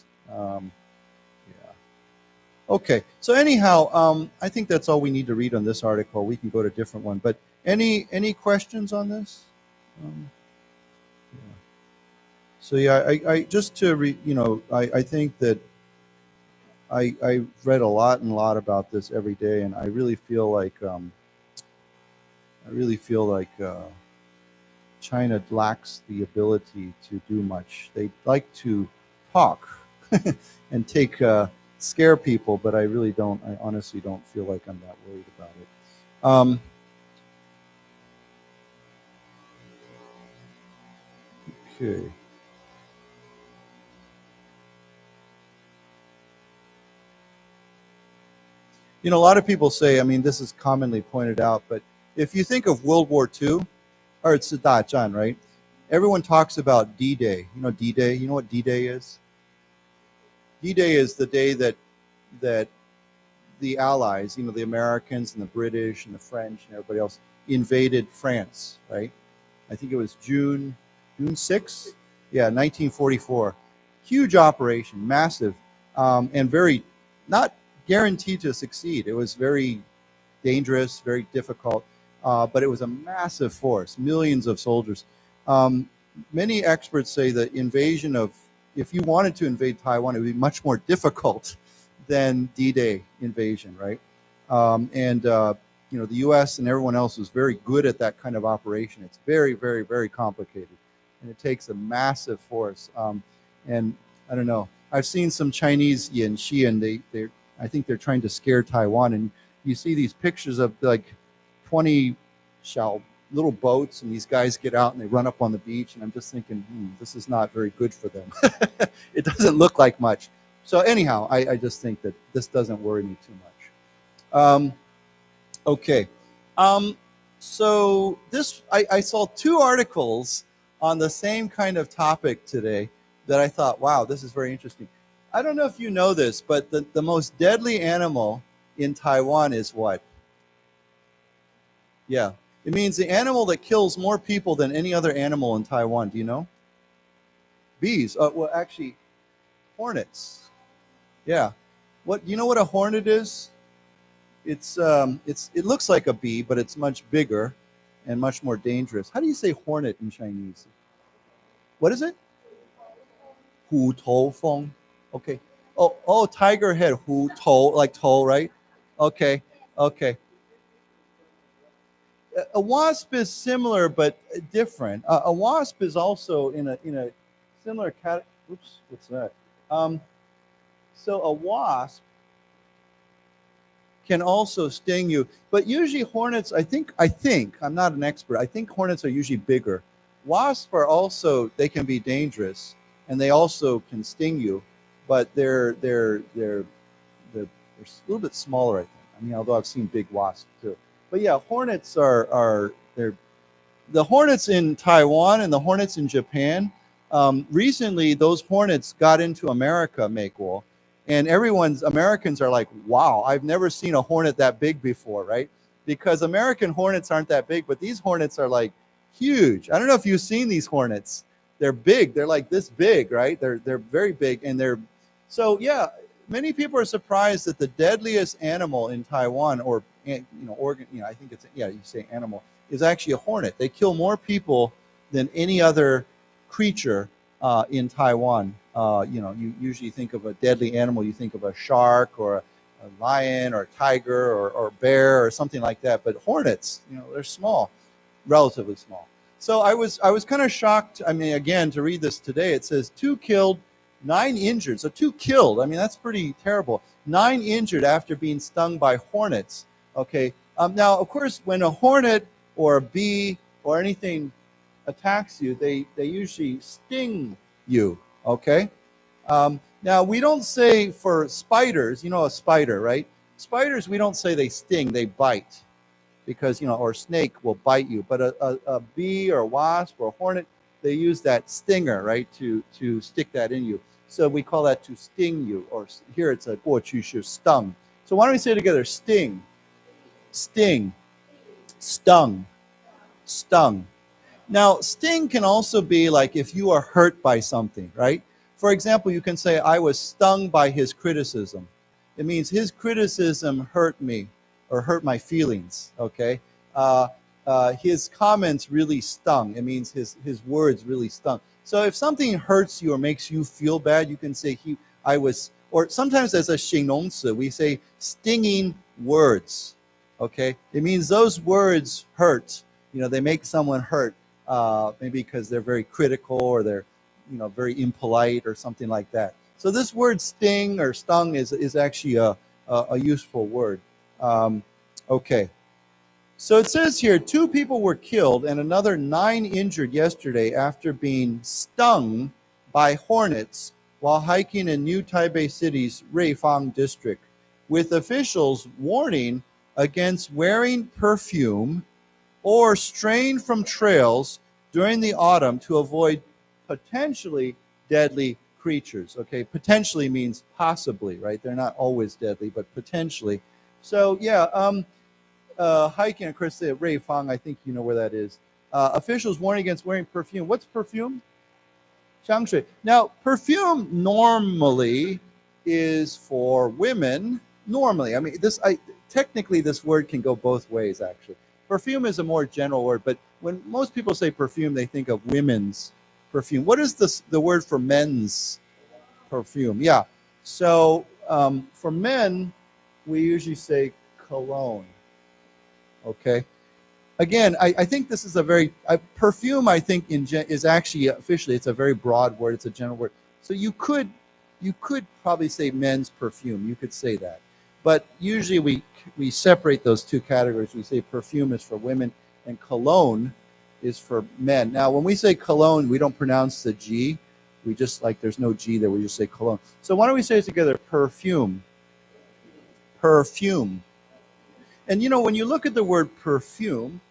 S1: Okay, so anyhow, I think that's all we need to read on this article. We can go to a different one. But any questions on this? So yeah, I just to I think that I read a lot about this every day, and I really feel like China lacks the ability to do much. They like to talk and take scare people, but I honestly don't feel like I'm that worried about it. Okay. A lot of people say, I mean, this is commonly pointed out, but if you think of World War II, or it's the 大战, right? Everyone talks about D-Day. You know D-Day? You know what D-Day is? D-Day is the day that the Allies, the Americans and the British and the French and everybody else invaded France, right? I think it was June 6th? Yeah, 1944. Huge operation, massive, and very not guaranteed to succeed. It was very dangerous, very difficult, but it was a massive force, millions of soldiers. Many experts say the invasion if you wanted to invade Taiwan, it would be much more difficult than D-Day invasion, right? The U.S. and everyone else was very good at that kind of operation. It's very, very, very complicated, and it takes a massive force. And I don't know. I've seen some Chinese Yanxi, and I think they're trying to scare Taiwan. And you see these pictures of like 20 little boats, and these guys get out and they run up on the beach. And I'm just thinking, this is not very good for them. It doesn't look like much. So anyhow, I just think that this doesn't worry me too much. Okay. So I saw two articles on the same kind of topic today that I thought, wow, this is very interesting. I don't know if you know this, but the most deadly animal in Taiwan is what? Yeah. It means the animal that kills more people than any other animal in Taiwan. Do you know? Bees. Well, actually, hornets. Yeah. Do you know what a hornet is? It looks like a bee, but it's much bigger and much more dangerous. How do you say hornet in Chinese? What is it? 虎头蜂. Okay. Oh, tiger head. 虎头, like toe, right? Okay. A wasp is similar but different. A wasp is also in a similar category. Oops, what's that? So a wasp can also sting you, but usually hornets, I think, I'm not an expert, I think hornets are usually bigger. Wasps are also, they can be dangerous, and they also can sting you, but they're a little bit smaller, I think. I mean, although I've seen big wasps too. But yeah, hornets they're the hornets in Taiwan and the hornets in Japan. Recently, those hornets got into America, 美国. And Americans are like, wow, I've never seen a hornet that big before, right? Because American hornets aren't that big, but these hornets are like huge. I don't know if you've seen these hornets. They're big. They're like this big, right? They're very big, and so yeah. Many people are surprised that the deadliest animal in Taiwan, or organ, I think you say animal, is actually a hornet. They kill more people than any other creature in Taiwan. You usually think of a deadly animal, you think of a shark or a lion or a tiger or bear or something like that. But hornets, they're small, relatively small. So I was kind of shocked. I mean, again, to read this today, it says 2 killed, 9 injured. So 2 killed. I mean, that's pretty terrible. 9 injured after being stung by hornets. Okay. Now, of course, when a hornet or a bee or anything attacks you, they usually sting you. Okay. Now, we don't say for spiders, a spider, right? Spiders, we don't say they sting, they bite. Because, or snake will bite you. But a bee or a wasp or a hornet, they use that stinger, right, to stick that in you. So we call that to sting you. Or here it's a 过去式 stung. So why don't we say it together? Sting, sting, stung, stung. Now, sting can also be like if you are hurt by something, right? For example, you can say, I was stung by his criticism. It means his criticism hurt me or hurt my feelings, okay? His comments really stung. It means his words really stung. So if something hurts you or makes you feel bad, you can say, or sometimes as a 形容词, we say stinging words, okay? It means those words hurt. They make someone hurt, maybe because they're very critical or they're very impolite or something like that. So this word sting or stung is actually a useful word. Okay. So it says here, 2 people were killed and another 9 injured yesterday after being stung by hornets while hiking in New Taipei City's Ruifang district, with officials warning against wearing perfume or straying from trails during the autumn to avoid potentially deadly creatures. Okay, potentially means possibly, right? They're not always deadly, but potentially. So yeah, hiking across the Ruifang, I think you know where that is. Officials warning against wearing perfume. What's perfume? 香水. Now, perfume normally is for women. Normally, I mean, technically this word can go both ways, actually. Perfume is a more general word, but when most people say perfume, they think of women's perfume. What is the word for men's perfume? Yeah. So for men, we usually say cologne. Okay. Again, I think this is a very perfume. I think is actually officially it's a very broad word. It's a general word. So you could probably say men's perfume. You could say that, but usually we separate those 2 categories. We say perfume is for women and cologne is for men. Now, when we say cologne, we don't pronounce the G. We just there's no G there. We just say cologne. So why don't we say it together? Perfume. Perfume. And when you look at the word perfume,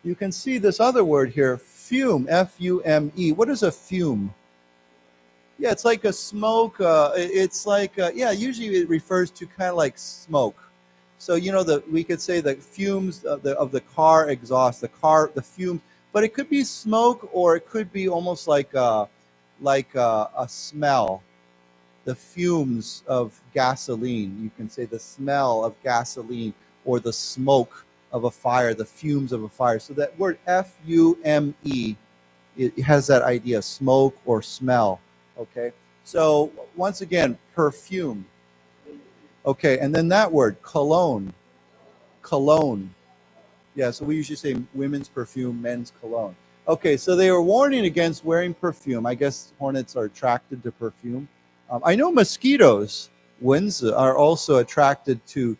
S1: you can see this other word here, fume, F-U-M-E. What is a fume? Yeah, it's like a smoke. It's like, usually it refers to kind of like smoke. So, we could say the fumes of the car exhaust, the fumes, but it could be smoke or it could be almost like a smell. The fumes of gasoline. You can say the smell of gasoline or the smoke of a fire, the fumes of a fire. So that word F-U-M-E, it has that idea, smoke or smell. Okay. So once again, perfume. Okay, and then that word, cologne. Cologne. Yeah, so we usually say women's perfume, men's cologne. Okay, so they were warning against wearing perfume. I guess hornets are attracted to perfume. I know mosquitoes, 蚊子, are also attracted to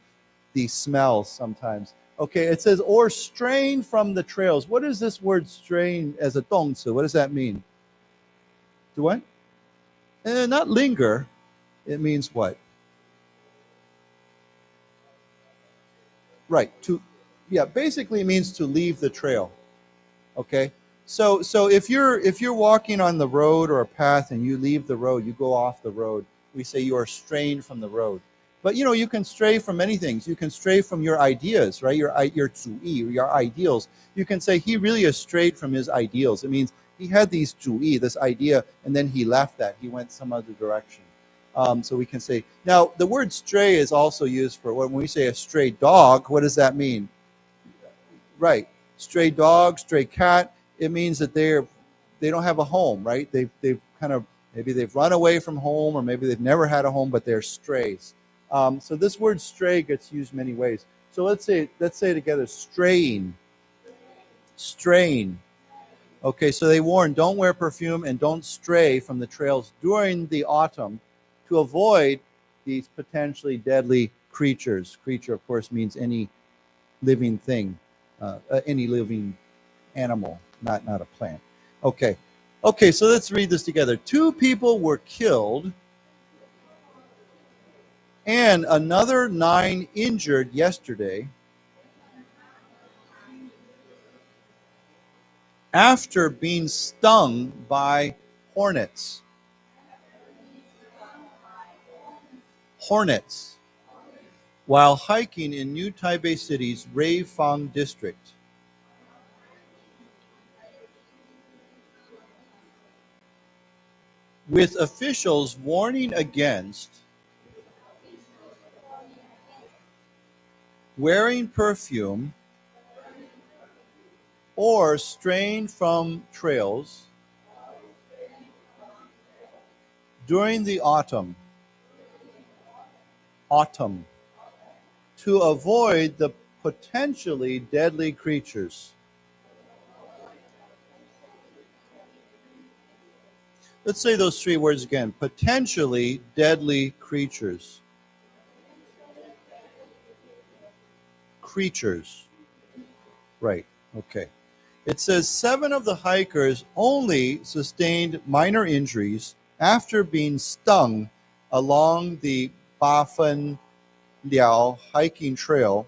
S1: the smells sometimes. Okay, it says, or straying from the trails. What is this word straying as a 动词? What does that mean? Do what? Not linger. It means what? Right, basically it means to leave the trail. Okay? So if you're walking on the road or a path and you leave the road, you go off the road, we say you are straying from the road. But you can stray from many things. You can stray from your ideas, right? Your 主意, your ideals. You can say he really has strayed from his ideals. It means he had these 主意, this idea, and then he left that. He went some other direction. So we can say, now the word stray is also used for when we say a stray dog, what does that mean? Right. Stray dog, stray cat, it means that they don't have a home, right? They've kind of, maybe they've run away from home, or maybe they've never had a home, but they're strays. So this word stray gets used many ways. So let's say it together, straying. Straying. Okay, so they warn, don't wear perfume and don't stray from the trails during the autumn to avoid these potentially deadly creatures. Creature, of course, means any living thing, any living animal, not a plant. Okay, so let's read this together. 2 people were killed and another 9 injured yesterday after being stung by hornets. Hornets, while hiking in New Taipei City's Ruifang district. With officials warning against wearing perfume or straying from trails during the autumn to avoid the potentially deadly creatures. Let's say those 3 words again. Potentially deadly creatures. Creatures. Right, okay. It says 7 of the hikers only sustained minor injuries after being stung along the Bafen Liao hiking trail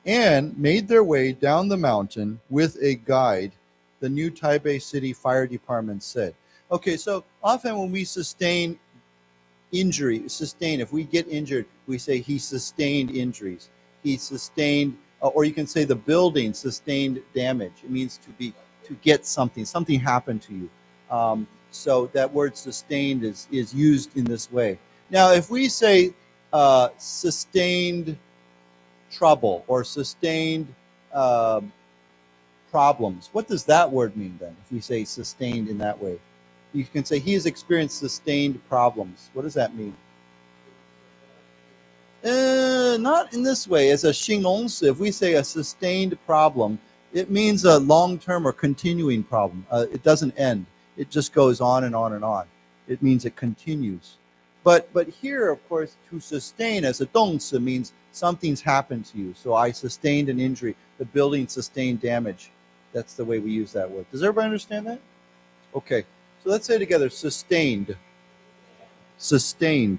S1: and made their way down the mountain with a guide, the New Taipei City Fire Department said. Okay, so often when we sustain injury, if we get injured, we say he sustained injuries. He sustained, or you can say the building sustained damage. It means to get something. Something happened to you. So that word sustained is used in this way. Now, if we say sustained trouble or sustained problems, what does that word mean then? If we say sustained in that way, you can say he has experienced sustained problems. What does that mean? Not in this way. As a 形容词, if we say a sustained problem, it means a long-term or continuing problem. It doesn't end. It just goes on and on and on. It means it continues. But here, of course, to sustain as a 动词 means something's happened to you. So I sustained an injury. The building sustained damage. That's the way we use that word. Does everybody understand that? Okay. So let's say together, sustained. Sustained.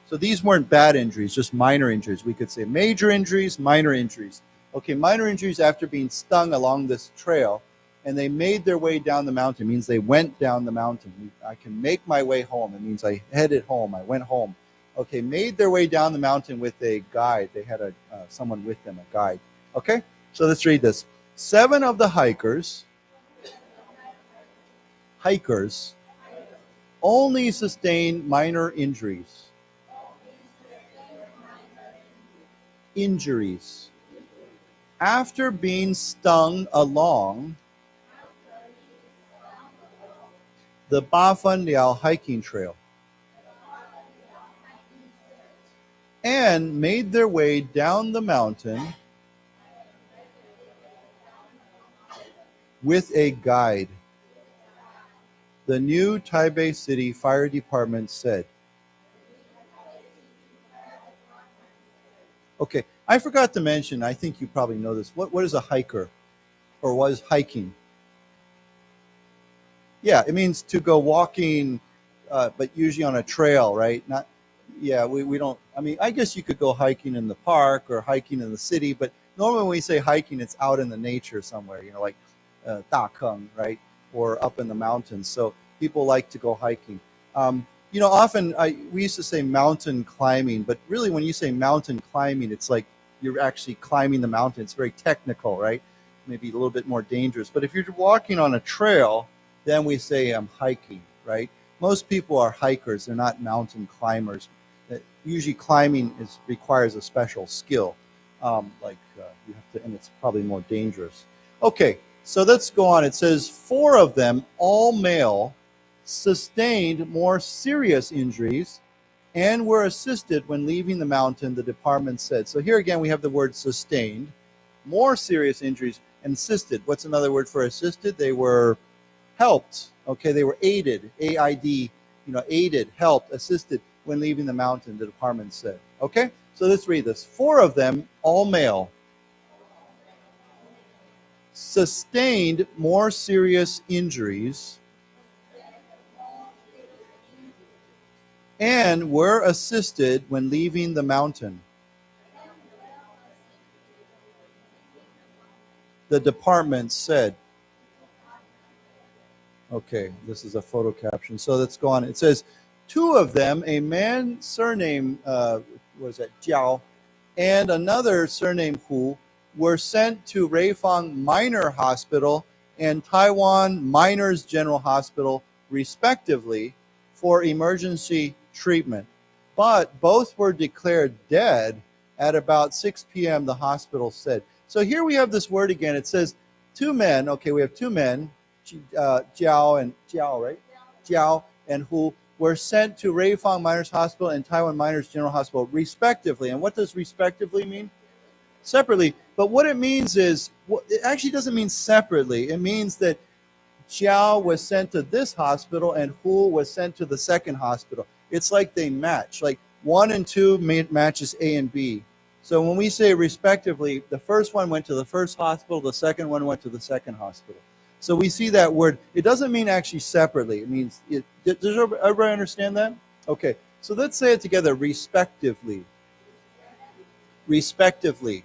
S1: So these weren't bad injuries, just minor injuries. We could say major injuries, minor injuries. Okay, minor injuries after being stung along this trail, and they made their way down the mountain. It means they went down the mountain. I can make my way home. It means I headed home. I went home. Okay, made their way down the mountain with a guide. They had someone with them, a guide. Okay, so let's read this. 7 of the hikers only sustained minor injuries. After being stung along the Bafen Liao hiking trail and made their way down the mountain with a guide, the New Taipei City Fire Department said. Okay, I forgot to mention, I think you probably know this. What is a hiker, or what is hiking? Yeah, it means to go walking, but usually on a trail, right? Not, yeah, we don't, I mean, I guess you could go hiking in the park or hiking in the city, but normally when we say hiking, it's out in the nature somewhere, like Dakeng, right? Or up in the mountains. So people like to go hiking. Often we used to say mountain climbing, but really when you say mountain climbing, it's like you're actually climbing the mountain. It's very technical, right? Maybe a little bit more dangerous. But if you're walking on a trail, then we say I'm hiking, right? Most people are hikers. They're not mountain climbers. Usually climbing requires a special skill. You have to, and it's probably more dangerous. Okay, so let's go on. It says 4 of them, all male, sustained more serious injuries and were assisted when leaving the mountain, the department said. So here again, we have the word sustained, more serious injuries, and assisted. What's another word for assisted? They were helped. Okay, they were aided, A-I-D, aided, helped, assisted when leaving the mountain, the department said. Okay, so let's read this. 4 of them, all male, sustained more serious injuries and were assisted when leaving the mountain. The department said. Okay, this is a photo caption. So let's go on. It says, 2 of them, a man surnamed, Jiao, and another surnamed Hu, were sent to Reifang Minor Hospital and Taiwan Miners General Hospital, respectively, for emergency treatment. But both were declared dead at about 6 p.m., the hospital said. So here we have this word again. It says 2 men. Okay, we have 2 men, Jiao and Hu, were sent to Reifang Miners Hospital and Taiwan Miners General Hospital, respectively. And what does respectively mean? Separately. But what it means is, it actually doesn't mean separately. It means that Jiao was sent to this hospital and Hu was sent to the second hospital. It's like they match. Like 1 and 2 matches A and B. So when we say respectively, the first one went to the first hospital, the second one went to the second hospital. So we see that word. It doesn't mean actually separately. It means, does everybody understand that? Okay, so let's say it together, respectively. Respectively.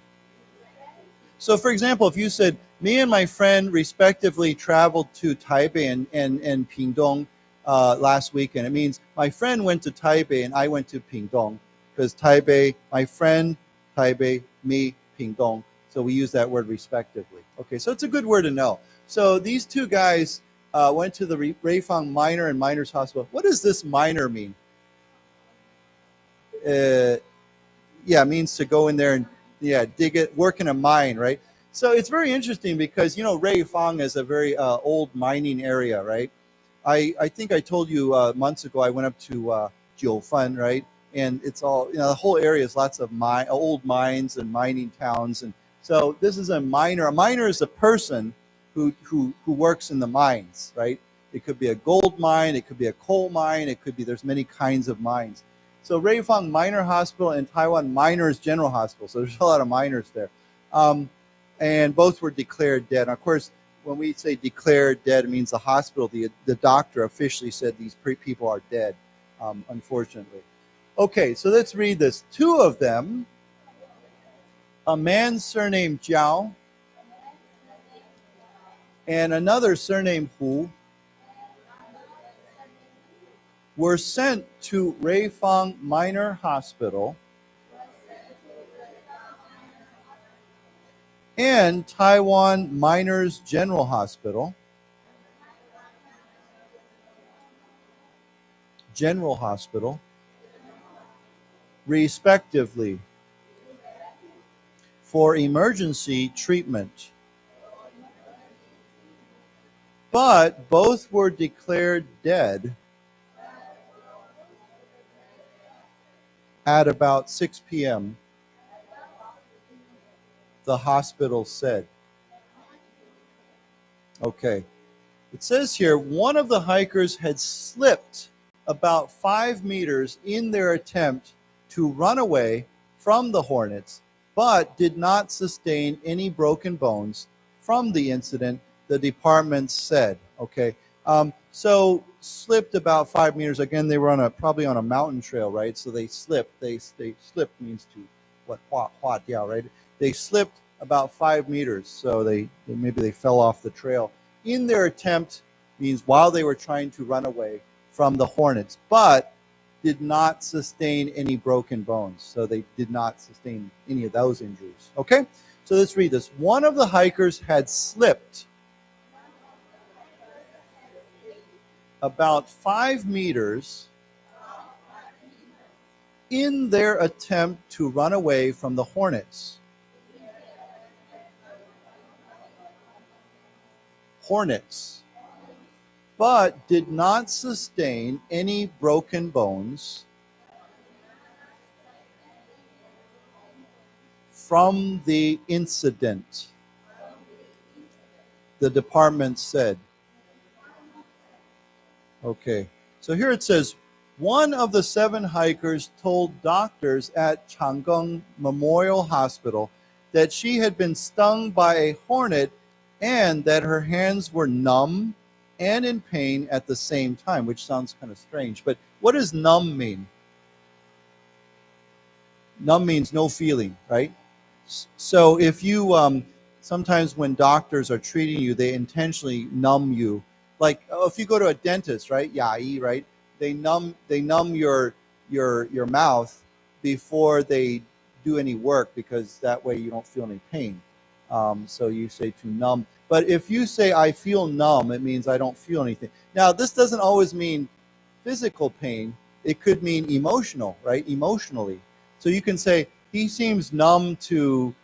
S1: So for example, if you said, me and my friend respectively traveled to Taipei and Pingdong last weekend, it means my friend went to Taipei and I went to Pingdong, because Taipei, my friend, Taipei, me, Pingdong. So we use that word respectively. Okay, so it's a good word to know. So these 2 guys went to the Reifang Minor and Miners Hospital. What does this minor mean? It means to go in there and dig it, work in a mine, right? So it's very interesting because, Reifang is a very old mining area, right? I think I told you months ago, I went up to Jiufan, right? And it's all, the whole area is lots of old mines and mining towns. And so this is a miner. A miner is a person who works in the mines, right? It could be a gold mine, it could be a coal mine, it could be, there's many kinds of mines. So Reifang Minor Hospital and Taiwan Miners General Hospital. So there's a lot of miners there. And both were declared dead. And of course, when we say declared dead, it means the hospital, the doctor officially said these people are dead, unfortunately. Okay, so let's read this. 2 of them, a man surnamed Jiao and another surnamed Hu, were sent to Reifang Minor Hospital and Taiwan Miners General Hospital, respectively, for emergency treatment. But both were declared dead at about 6 p.m., the hospital said. Okay. It says here, 1 of the hikers had slipped about 5 meters in their attempt to run away from the hornets, but did not sustain any broken bones from the incident, the department said. Okay. So slipped about 5 meters. Again, they were probably on a mountain trail, right? So they slipped. They slipped means to hua diao, right? They slipped about 5 meters. So maybe they fell off the trail in their attempt, means while they were trying to run away from the hornets, but did not sustain any broken bones. So they did not sustain any of those injuries. Okay, so let's read this. 1 of the hikers had slipped about 5 meters in their attempt to run away from the hornets, hornets, but did not sustain any broken bones from the incident, the department said. Okay, so here it says, one of the 7 hikers told doctors at Changgung Memorial Hospital that she had been stung by a hornet and that her hands were numb and in pain at the same time, which sounds kind of strange. But what does numb mean? Numb means no feeling, right? So if you, sometimes when doctors are treating you, they intentionally numb you. Like if you go to a dentist, right? Yai, right? They numb your mouth before they do any work, because that way you don't feel any pain. So you say to numb. But if you say I feel numb, it means I don't feel anything. Now, this doesn't always mean physical pain. It could mean emotional, right? Emotionally. So you can say he seems numb to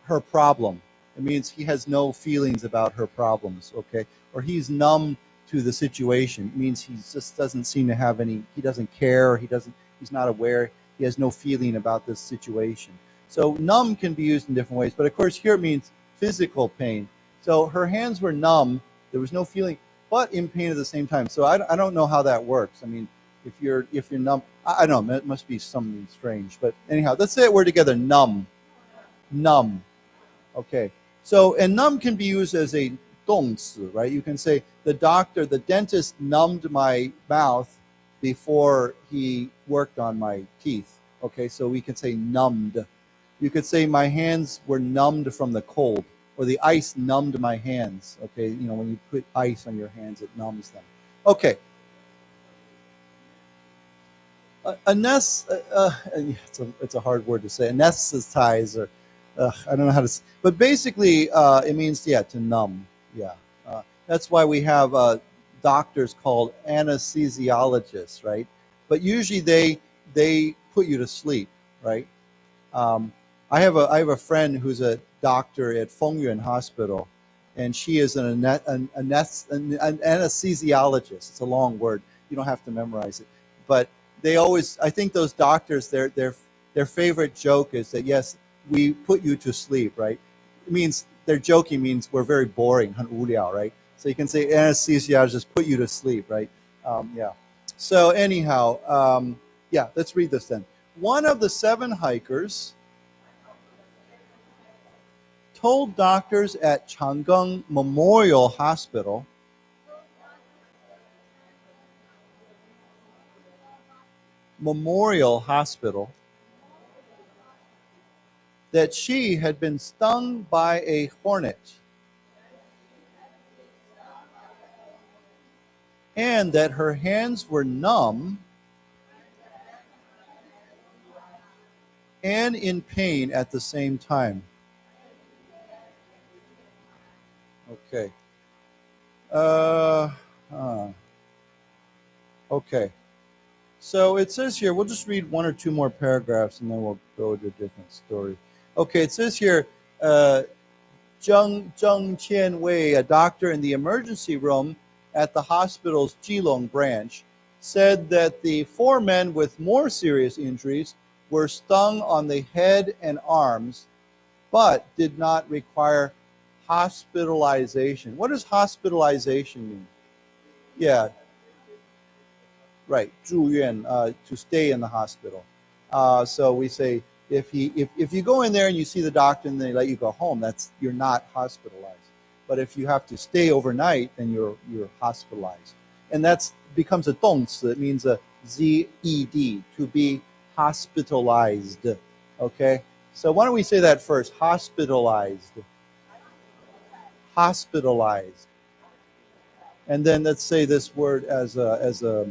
S1: her problem. It means he has no feelings about her problems, okay? Or he's numb to the situation. It means he just doesn't seem to have any, he doesn't care, he's not aware, he has no feeling about this situation. So numb can be used in different ways, but of course here it means physical pain. So her hands were numb, there was no feeling, but in pain at the same time. So I don't know how that works. I mean, if you're numb, I don't know, it must be something strange. But anyhow, let's say that word together, numb. Numb. Okay. So, and numb can be used as a 动词, right? You can say the dentist numbed my mouth before he worked on my teeth. Okay, so we could say numbed. You could say my hands were numbed from the cold, or the ice numbed my hands. Okay, you know, when you put ice on your hands, it numbs them. Okay. It's a hard word to say. Anesthetize, or I don't know how to. But basically, it means to numb. Yeah, that's why we have doctors called anesthesiologists, right? But usually they put you to sleep, right? I have a friend who's a doctor at Fengyuan Hospital, and she is an anesthesiologist. It's a long word. You don't have to memorize it. But they always, I think those doctors, their favorite joke is that, yes, we put you to sleep, right? It means, they're joking means we're very boring, 很无聊, right? So you can say anesthesiologist put you to sleep, right? Yeah. So anyhow, yeah, let's read this then. One of the 7 hikers told doctors at Changgung Memorial Hospital that she had been stung by a hornet and that her hands were numb and in pain at the same time. Okay. Okay. So it says here, we'll just read 1 or 2 more paragraphs and then we'll go to a different story. Okay, it says here, Zheng Qianwei, a doctor in the emergency room at the hospital's Jilong branch, said that the 4 men with more serious injuries were stung on the head and arms, but did not require hospitalization. What does hospitalization mean? Yeah. Right, 住院, to stay in the hospital. So we say, if you go in there and you see the doctor and they let you go home, you're not hospitalized. But if you have to stay overnight, then you're hospitalized. And that becomes a 动词. It means a Z-E-D, to be hospitalized. Okay? So why don't we say that first? Hospitalized. Hospitalized. And then let's say this word as a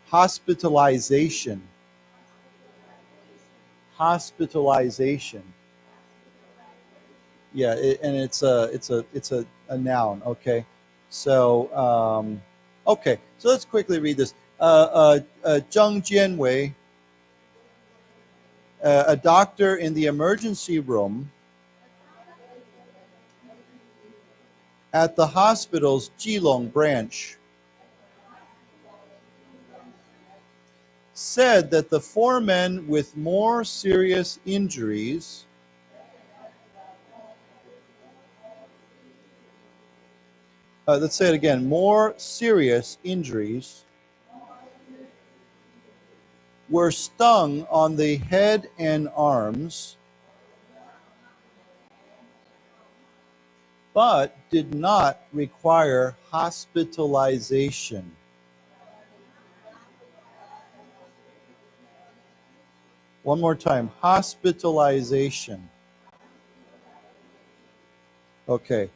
S1: hospitalization. Hospitalization. Yeah, and it's a noun. Okay, so okay, so let's quickly read this. Zheng Jianwei, a doctor in the emergency room at the hospital's Geelong branch said that the 4 men with more serious injuries let's say it again, more serious injuries were stung on the head and arms, but did not require hospitalization. One more time, hospitalization. Okay.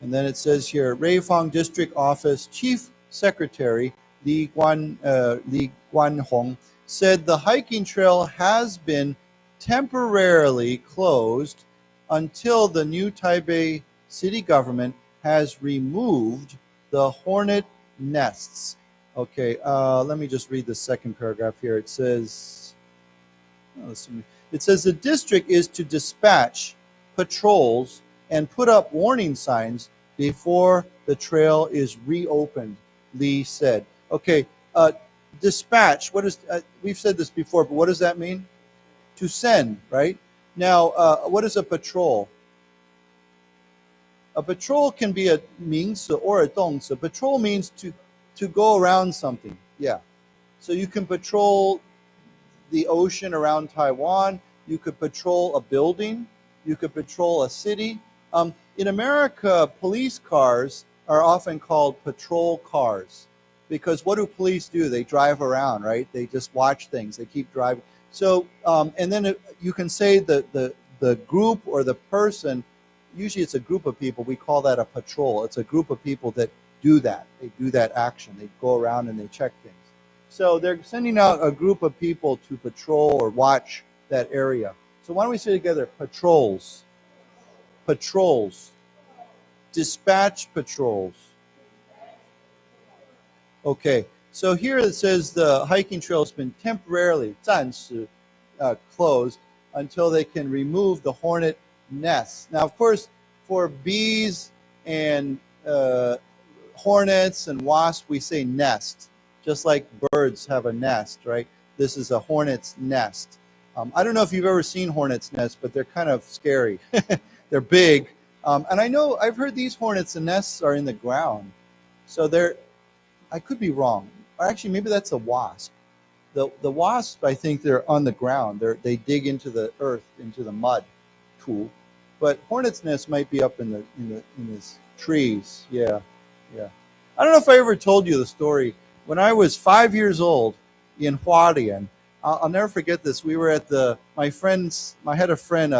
S1: And then it says here, Reifang District Office Chief Secretary Li Guanhong said the hiking trail has been temporarily closed until the new Taipei city government has removed the hornet nests. Okay, let me just read the second paragraph here. It says, the district is to dispatch patrols and put up warning signs before the trail is reopened, Lee said. Okay, dispatch, what is, we've said this before, but what does that mean? To send, right? Now, what is a patrol? A patrol can be a 名词 or a 动词. Patrol means to go around something, yeah. So you can patrol the ocean around Taiwan, you could patrol a building, you could patrol a city. In America, police cars are often called patrol cars because what do police do? They drive around, right? They just watch things. They keep driving. So, and then you can say the group or the person, usually it's a group of people. We call that a patrol. It's a group of people that do that. They do that action. They go around and they check things. So they're sending out a group of people to patrol or watch that area. So why don't we say together, patrols. Patrols. Dispatch patrols. Okay, so here it says the hiking trail has been temporarily 暂时 closed until they can remove the hornet nests. Now, of course, for bees and hornets and wasps, we say nest, just like birds have a nest, right? This is a hornet's nest. I don't know if you've ever seen hornets' nests, but they're kind of scary. They're big. And I know I've heard these hornets' nests are in the ground. So they're, I could be wrong. Or actually, maybe that's a wasp. The wasp, I think they're on the ground. They dig into the earth, into the mud, tool. But hornet's nest might be up in these trees. Yeah, yeah. I don't know if I ever told you the story. When I was 5 years old in Hualien, I'll never forget this. We were at I had a friend,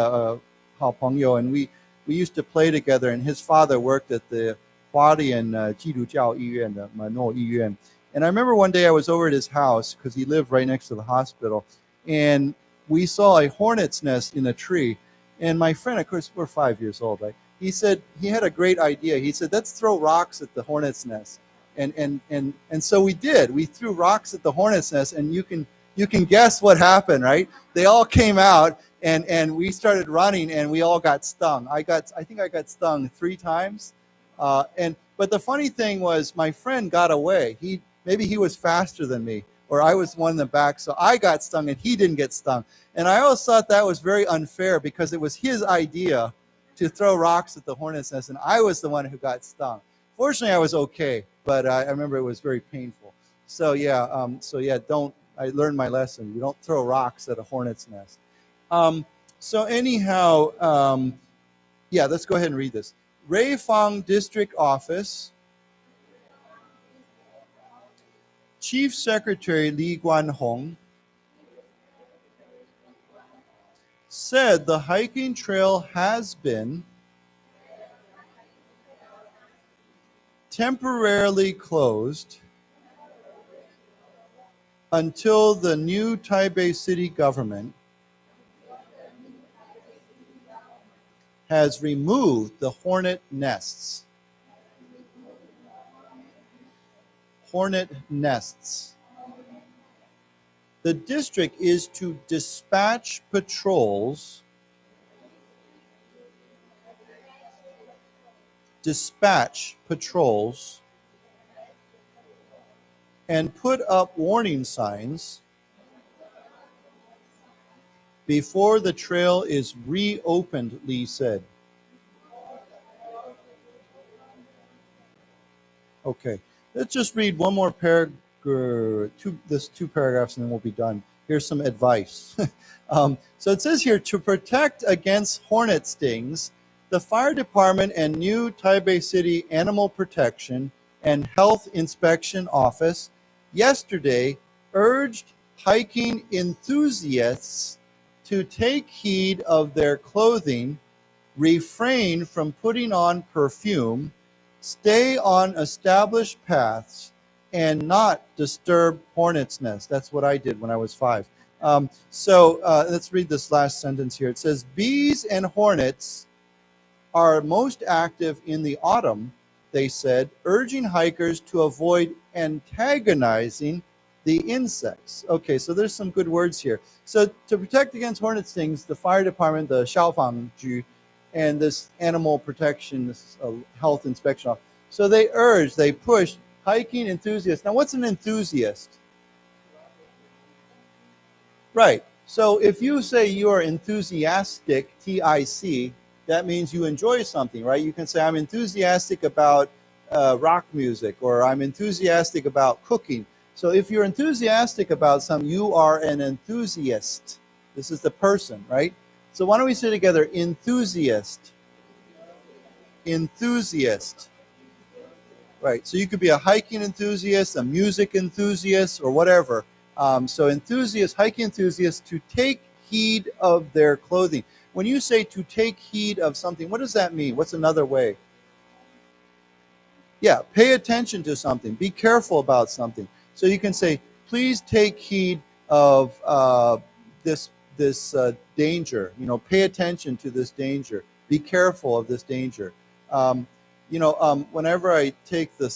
S1: 好朋友, and we used to play together, and his father worked at the Hualien 基督教医院, the Mano 医院. And I remember one day I was over at his house because he lived right next to the hospital, and we saw a hornet's nest in a tree. And my friend, of course, we're 5 years old, right? He said he had a great idea. He said, let's throw rocks at the hornet's nest. And so we did. We threw rocks at the hornet's nest, and you can guess what happened, right? They all came out, and we started running, and we all got stung. I think I got stung 3 times. But the funny thing was my friend got away. Maybe he was faster than me, or I was one in the back, so I got stung and he didn't get stung. And I always thought that was very unfair because it was his idea to throw rocks at the hornet's nest, and I was the one who got stung. Fortunately, I was okay, but I remember it was very painful. So yeah, I learned my lesson. You don't throw rocks at a hornet's nest. So anyhow, yeah, let's go ahead and read this. Reifang District Office, Chief Secretary Li Guanhong said the hiking trail has been temporarily closed until the new Taipei city government has removed the hornet nests. Hornet nests. The district is to dispatch patrols dispatch patrols and put up warning signs before the trail is reopened, Lee said. Okay, let's just read one more paragraph, two paragraphs, and then we'll be done. Here's some advice. So it says here, to protect against hornet stings, the fire department and new Taipei City Animal Protection and Health Inspection Office yesterday urged hiking enthusiasts to take heed of their clothing, refrain from putting on perfume, stay on established paths, and not disturb hornets' nests. That's what I did when I was 5. So let's read this last sentence here. It says, bees and hornets are most active in the autumn, they said, urging hikers to avoid antagonizing the insects. Okay, so there's some good words here. So to protect against hornet stings, the fire department, the 消防局, and this animal protection, this health inspection office. So they urged, they pushed hiking enthusiasts. Now, what's an enthusiast? Right. So if you say you are enthusiastic, TIC, that means you enjoy something, right? You can say, I'm enthusiastic about rock music, or I'm enthusiastic about cooking. So if you're enthusiastic about something, you are an enthusiast. This is the person, right? So why don't we say together, enthusiast. Enthusiast. Right, so you could be a hiking enthusiast, a music enthusiast, or whatever. So enthusiast, hiking enthusiast, to take heed of their clothing. When you say to take heed of something, what does that mean? What's another way? Yeah, pay attention to something. Be careful about something. So you can say, please take heed of this danger. You know, pay attention to this danger. Be careful of this danger. Whenever I take the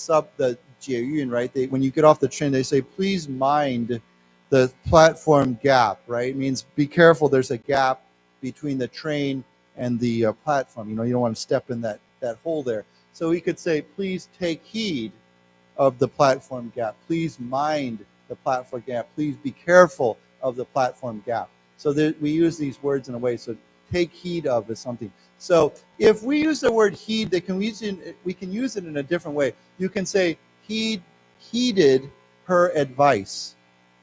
S1: 捷运, right? When you get off the train, they say, please mind the platform gap, right? It means be careful. There's a gap between the train and the platform. You don't want to step in that hole there. So we could say, please take heed of the platform gap. Please mind the platform gap. Please be careful of the platform gap. So we use these words in a way. So take heed of is something. So if we use the word heed, we can use it in a different way. You can say he heeded her advice,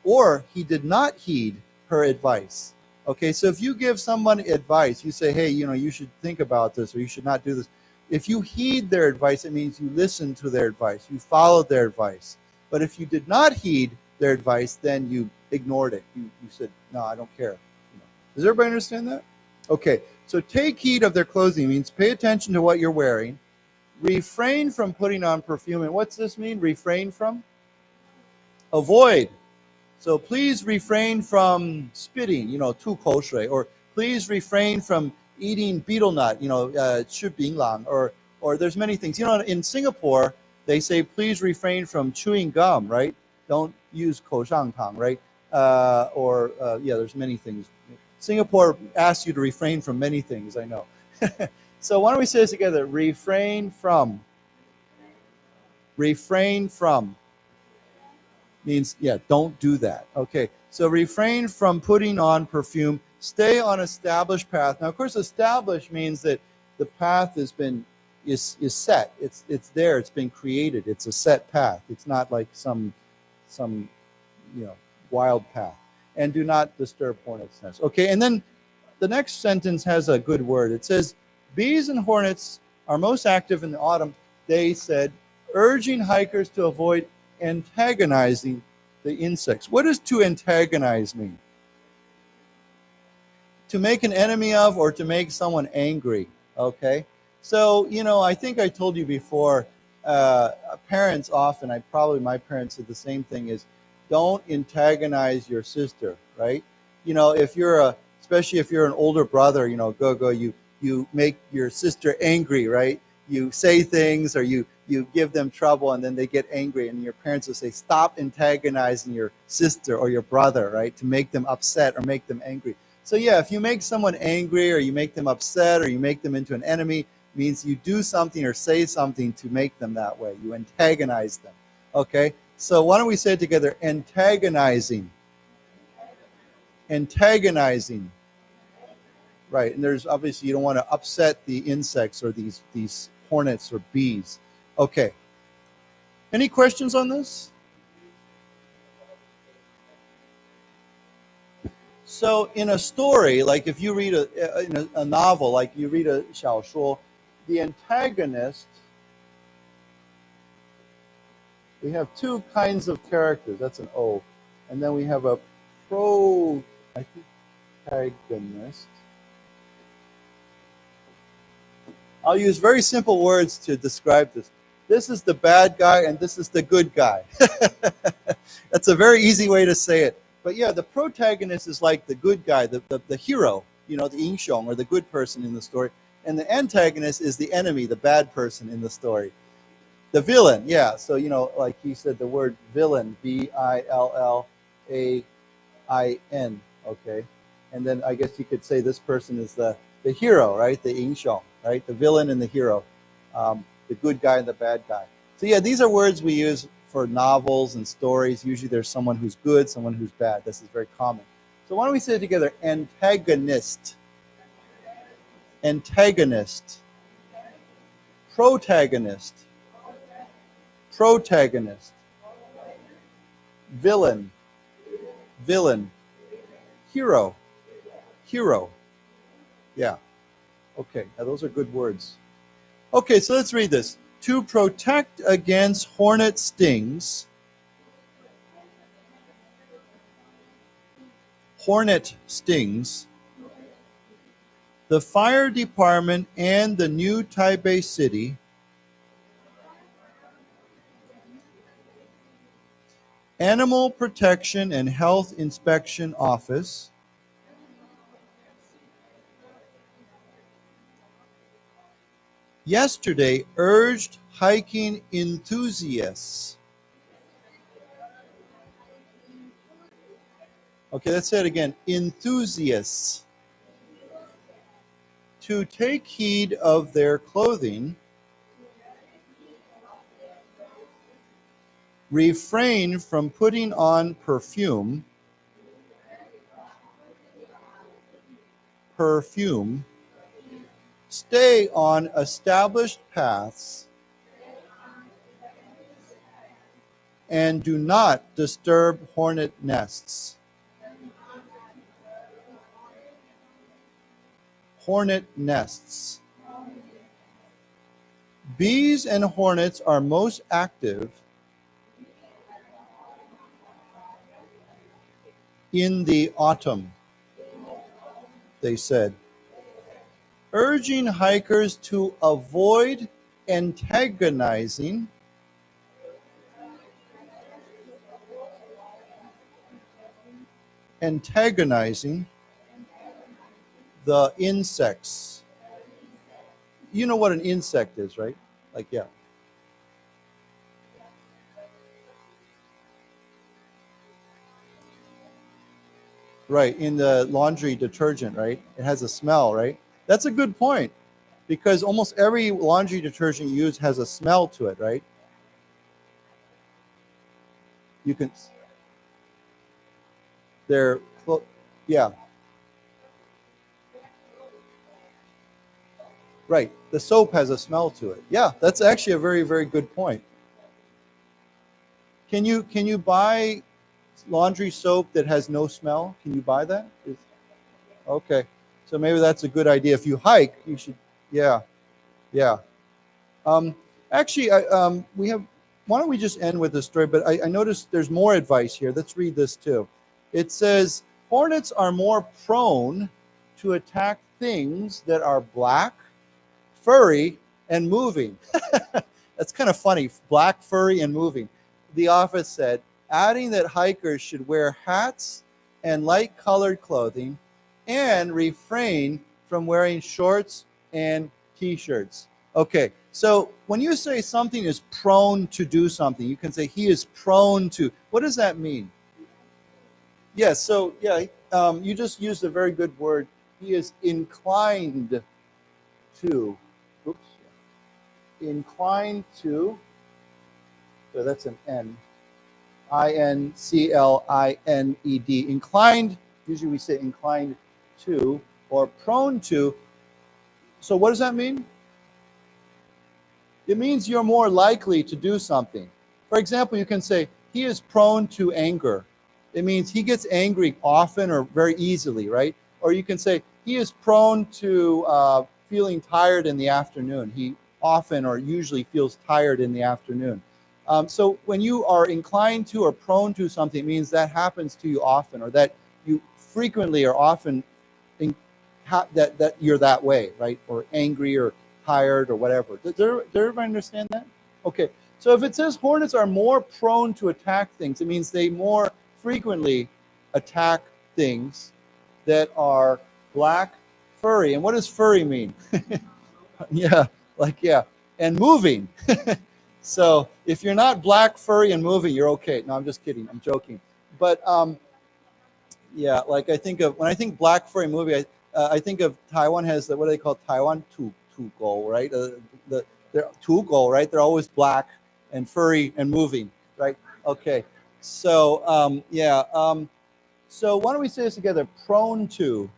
S1: or he did not heed her advice. Okay, so if you give someone advice, you say, hey, you should think about this, or you should not do this. If you heed their advice, it means you listened to their advice, you followed their advice. But if you did not heed their advice, then you ignored it. You said, no, I don't care. Does everybody understand that? Okay, so take heed of their clothing means pay attention to what you're wearing. Refrain from putting on perfume. And what's this mean? Refrain from? Avoid. So please refrain from spitting, 吐口水, or please refrain from eating betel nut, 吃槟榔, or there's many things. In Singapore, they say please refrain from chewing gum, right? Don't use 口香糖, right? There's many things. Singapore asks you to refrain from many things, I know. So why don't we say this together? Refrain from. Refrain from means, don't do that. Okay, so refrain from putting on perfume. Stay on established path. Now, of course, established means that the path is set. It's there. It's been created. It's a set path. It's not like some wild path. And do not disturb hornets' nests. Okay, and then the next sentence has a good word. It says, bees and hornets are most active in the autumn, they said, urging hikers to avoid antagonizing the insects. What does to antagonize mean? To make an enemy of, or to make someone angry. Okay, so I think I told you before, parents often, my parents said the same thing, is don't antagonize your sister, right? Especially if you're an older brother, you make your sister angry, right? You say things, or you give them trouble, and then they get angry, and your parents will say, stop antagonizing your sister or your brother, right? To make them upset or make them angry. So if you make someone angry, or you make them upset, or you make them into an enemy, means you do something or say something to make them that way. You antagonize them. Okay, so why don't we say it together? Antagonizing. Antagonizing. Right, and there's obviously, you don't want to upset the insects or these hornets or bees. Okay. Any questions on this? So in a story, like if you read a novel, like you read a 小说, the antagonist, we have two kinds of characters. That's an O. And then we have a protagonist. I'll use very simple words to describe this. This is the bad guy and this is the good guy. That's a very easy way to say it. But yeah, the protagonist is like the good guy, the hero, you know, the 英雄 or the good person in the story. And the antagonist is the enemy, the bad person in the story. The villain, yeah. So, you know, like he said, the word villain, V-I-L-L-A-I-N, okay? And then I guess you could say this person is the hero, right? The 英雄, right? The villain and the hero, the good guy and the bad guy. So yeah, these are words we use for novels and stories. Usually there's someone who's good, someone who's bad. This is very common. So why don't we say it together? Antagonist. Antagonist. Protagonist. Protagonist. Villain. Villain. Hero. Hero. Yeah. Okay, now those are good words. Okay, so let's read this. To protect against hornet stings, the fire department and the new Taipei City Animal Protection and Health Inspection Office yesterday urged hiking enthusiasts. Okay, let's say it again. Enthusiasts. To take heed of their clothing, refrain from putting on perfume, stay on established paths, and do not disturb hornet nests. Hornet nests. Bees and hornets are most active in the autumn, they said, urging hikers to avoid antagonizing the insects. You know what an insect is, right? Like, yeah. Right, in the laundry detergent, right? It has a smell, right? That's a good point, because almost every laundry detergent you use has a smell to it, right? You can, yeah. Right, the soap has a smell to it. Yeah, that's actually a very, very good point. Can you buy laundry soap that has no smell? Can you buy that? Okay, so maybe that's a good idea. If you hike, you should, yeah. Actually, we have, why don't we just end with this story? But I noticed there's more advice here. Let's read this too. It says, hornets are more prone to attack things that are black, furry, and moving. That's kind of funny, black, furry, and moving. The office said, adding that hikers should wear hats and light-colored clothing and refrain from wearing shorts and t-shirts. Okay, so when you say something is prone to do something, you can say he is prone to. What does that mean? Yes, so yeah, you just used a very good word. He is inclined to. oops, inclined to, so that's an N, I-N-C-L-I-N-E-D, inclined, usually we say inclined to, or prone to. So what does that mean? It means you're more likely to do something. For example, you can say, he is prone to anger. It means he gets angry often or very easily, right? Or you can say, he is prone to feeling tired in the afternoon. He often or usually feels tired in the afternoon. So when you are inclined to or prone to something, it means that happens to you often, or that you frequently or often that you're that way, right? Or angry or tired or whatever. Does everybody understand that? Okay. So if it says hornets are more prone to attack things, it means they more frequently attack things that are black, furry. And what does furry mean? Yeah, and moving. So if you're not black, furry, and moving, you're okay. No, I'm just kidding. I'm joking. But yeah, like when I think black, furry, moving, I think of Taiwan has what do they call Taiwan tu go, right? They're tu go, right? They're always black and furry and moving, right? Okay. So so why don't we say this together? Prone to,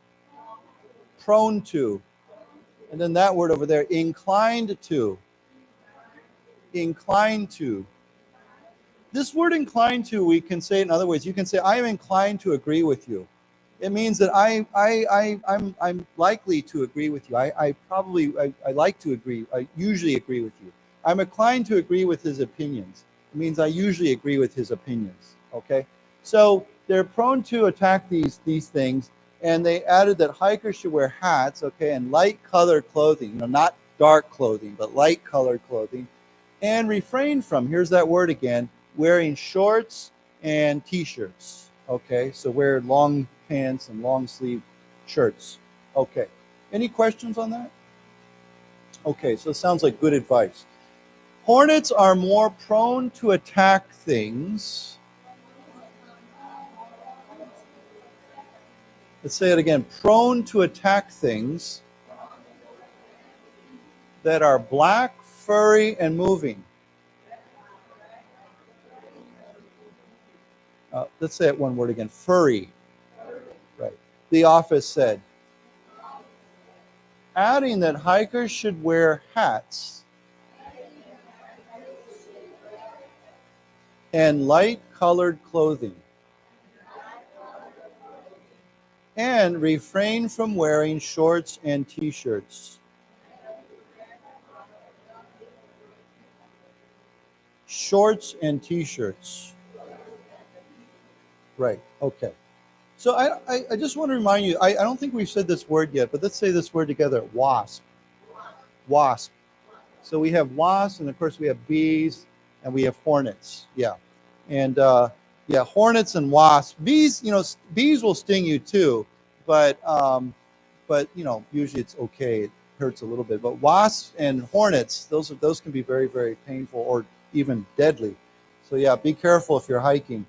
S1: and then that word over there, inclined to. This word inclined to, we can say it in other ways. You can say, I am inclined to agree with you. It means that I'm likely to agree with you. I like to agree. I usually agree with you. I'm inclined to agree with his opinions. It means I usually agree with his opinions. Okay? So they're prone to attack these things, and they added that hikers should wear hats, okay, and light colored clothing, not dark clothing, but light colored clothing, and refrain from, here's that word again, wearing shorts and t-shirts. Okay, so wear long pants and long sleeve shirts. Okay, any questions on that? Okay, so it sounds like good advice. Hornets are more prone to attack things. Let's say it again. Prone to attack things that are black, furry, and moving. Let's say it one word again. Furry. Right. The office said. Adding that hikers should wear hats and light colored clothing, and refrain from wearing shorts and t-shirts. Shorts and t-shirts. Right, okay. So I just want to remind you, I don't think we've said this word yet, but let's say this word together, wasp. Wasp. So we have wasps, and of course we have bees, and we have hornets. Yeah. And hornets and wasps. Bees, bees will sting you too, but usually it's okay. It hurts a little bit. But wasps and hornets, those can be very, very painful or even deadly. So yeah, be careful if you're hiking.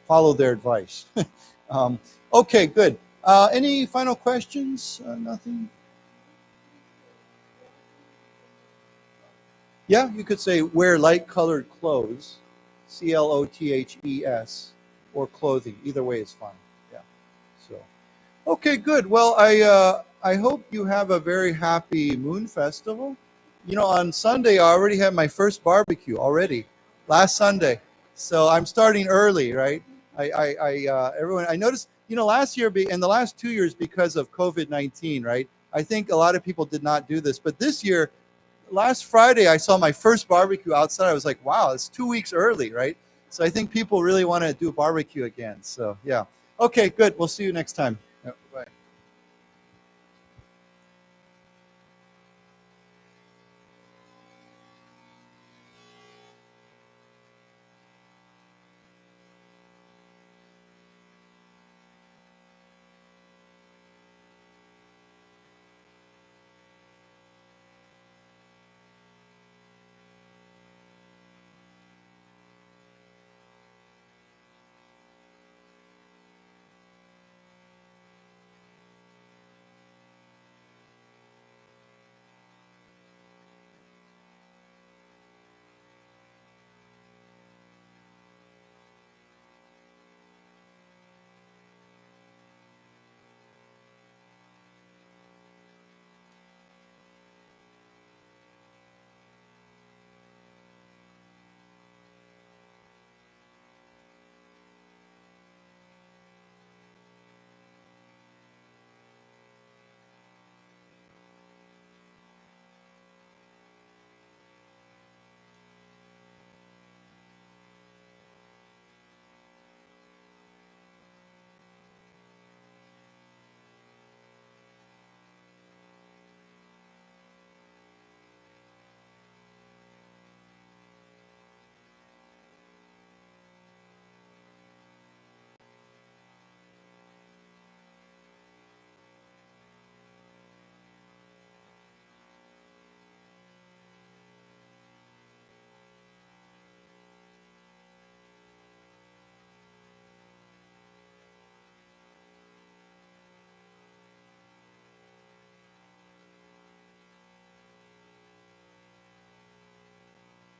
S1: Follow their advice. Okay, good. Any final questions? Nothing? Yeah, you could say wear light colored clothes, C-L-O-T-H-E-S, or clothing. Either way is fine. Yeah. So, okay, good. Well, I hope you have a very happy Moon Festival. On Sunday I already had my first barbecue already. Last Sunday. So I'm starting early, right? I noticed, last year and the last 2 years because of COVID-19, right? I think a lot of people did not do this, but this year, last Friday, I saw my first barbecue outside. I was like, wow, it's 2 weeks early, right? So I think people really want to do barbecue again. So yeah. Okay, good. We'll see you next time.